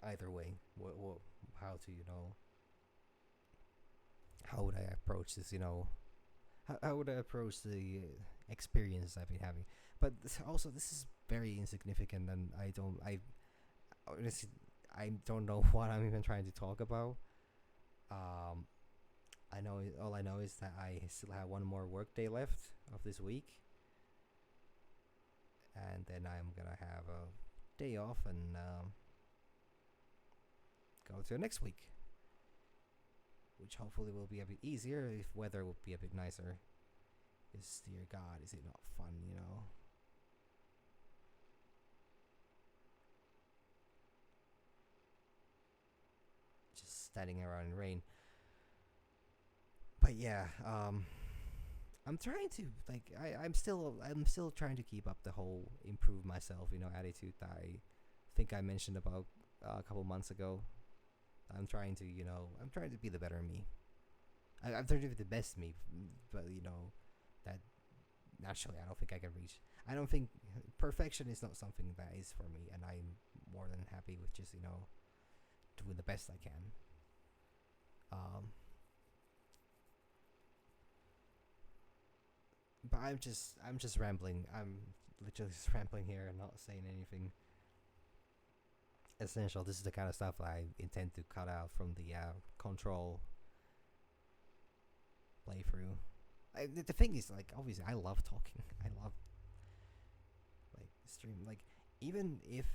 Speaker 2: either way. What how to how would I approach this? How would I approach the experiences I've been having? But also, this is very insignificant, and I honestly, I don't know what I'm even trying to talk about. Um, all I know is that I still have one more work day left of this week, and then I'm gonna have a day off and go to next week, which hopefully will be a bit easier if weather will be a bit nicer. Because dear God, is it not fun, Just standing around in rain. But yeah, I'm trying to I'm still trying to keep up the whole improve myself, attitude that I think I mentioned about a couple months ago. I'm trying to be the better me. I'm trying to be the best me, but that naturally I don't think I can reach. I don't think perfection is not something that is for me, and I'm more than happy with just doing the best I can. Um, but I'm just rambling. I'm literally just rambling here and not saying anything essential. This is the kind of stuff I intend to cut out from the control playthrough. The thing is, like, obviously, I love talking. I love stream. Like, even if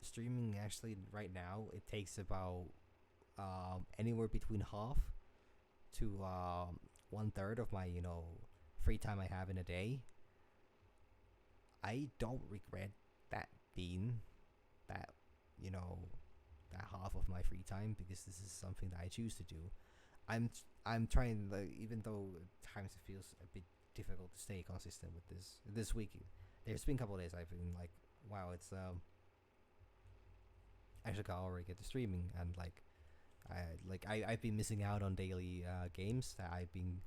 Speaker 2: streaming actually right now it takes about anywhere between half to 1/3 of my free time I have in a day. I don't regret that being that that half of my free time, because this is something that I choose to do. I'm trying, like, even though at times it feels a bit difficult to stay consistent with this week. There's been a couple of days I've been like, wow, it's I should already get to streaming, and I've been missing out on daily games that I've been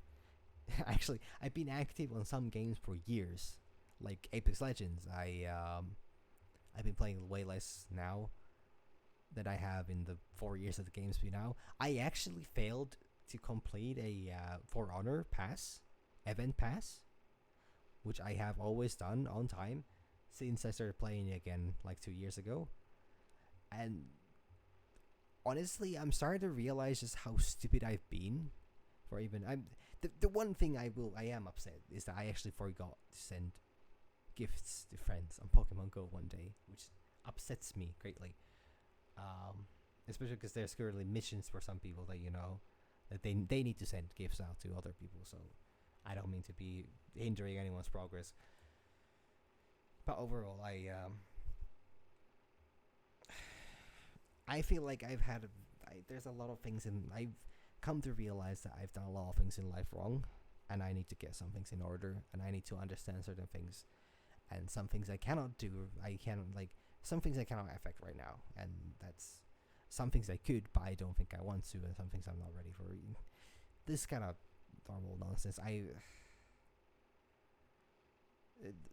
Speaker 2: actually I've been active on some games for years, like Apex Legends. I've been playing way less now than I have in the 4 years of the game's been out. I actually failed to complete a For Honor pass, event pass, which I have always done on time since I started playing it again like 2 years ago. And honestly, I'm starting to realize just how stupid I've been for even the one thing I am upset is that I actually forgot to send gifts to friends on Pokemon Go one day, which upsets me greatly. Especially because there's currently missions for some people that that they need to send gifts out to other people. So I don't mean to be hindering anyone's progress, but overall, I feel like there's a lot of things, and I've come to realize that I've done a lot of things in life wrong, and I need to get some things in order, and I need to understand certain things, and some things I cannot do. Some things I cannot affect right now, and that's some things I could, but I don't think I want to, and some things I'm not ready for. This kind of normal nonsense.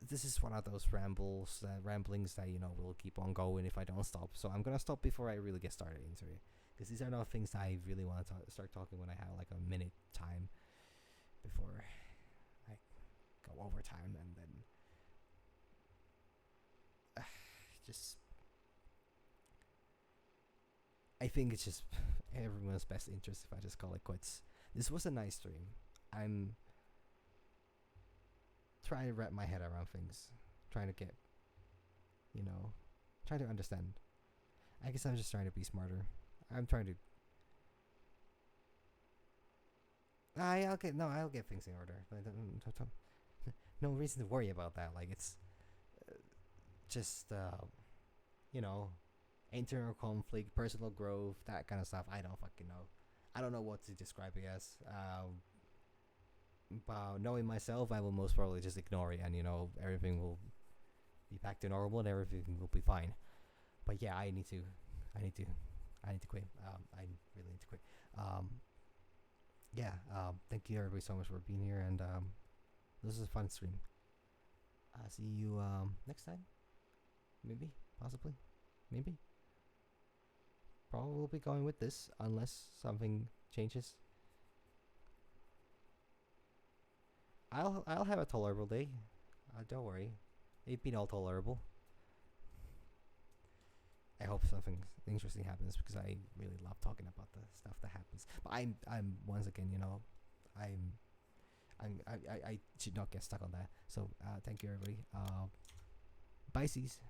Speaker 2: This is one of those ramblings that will keep on going if I don't stop. So I'm gonna stop before I really get started into it, because these are not things that I really want to start talking when I have like a minute time before I go overtime, and then just I think it's just everyone's best interest if I just call it quits. This was a nice stream. I'm trying to wrap my head around things, trying to get, trying to understand. I guess I'm just trying to be smarter. I'm trying to. I'll get things in order. No reason to worry about that. Like, it's just internal conflict, personal growth, that kind of stuff. I don't fucking know. I don't know what to describe it as. But knowing myself, I will most probably just ignore it, and everything will be back to normal, and everything will be fine. But yeah, I need to quit. I really need to quit. Thank you everybody so much for being here, and this is a fun stream. See you next time. Maybe, possibly, maybe. Probably will be going with this unless something changes. I'll have a tolerable day. Don't worry, it's been all tolerable. I hope something interesting happens because I really love talking about the stuff that happens. But I'm once again, I should not get stuck on that. So thank you everybody. Bye, sees.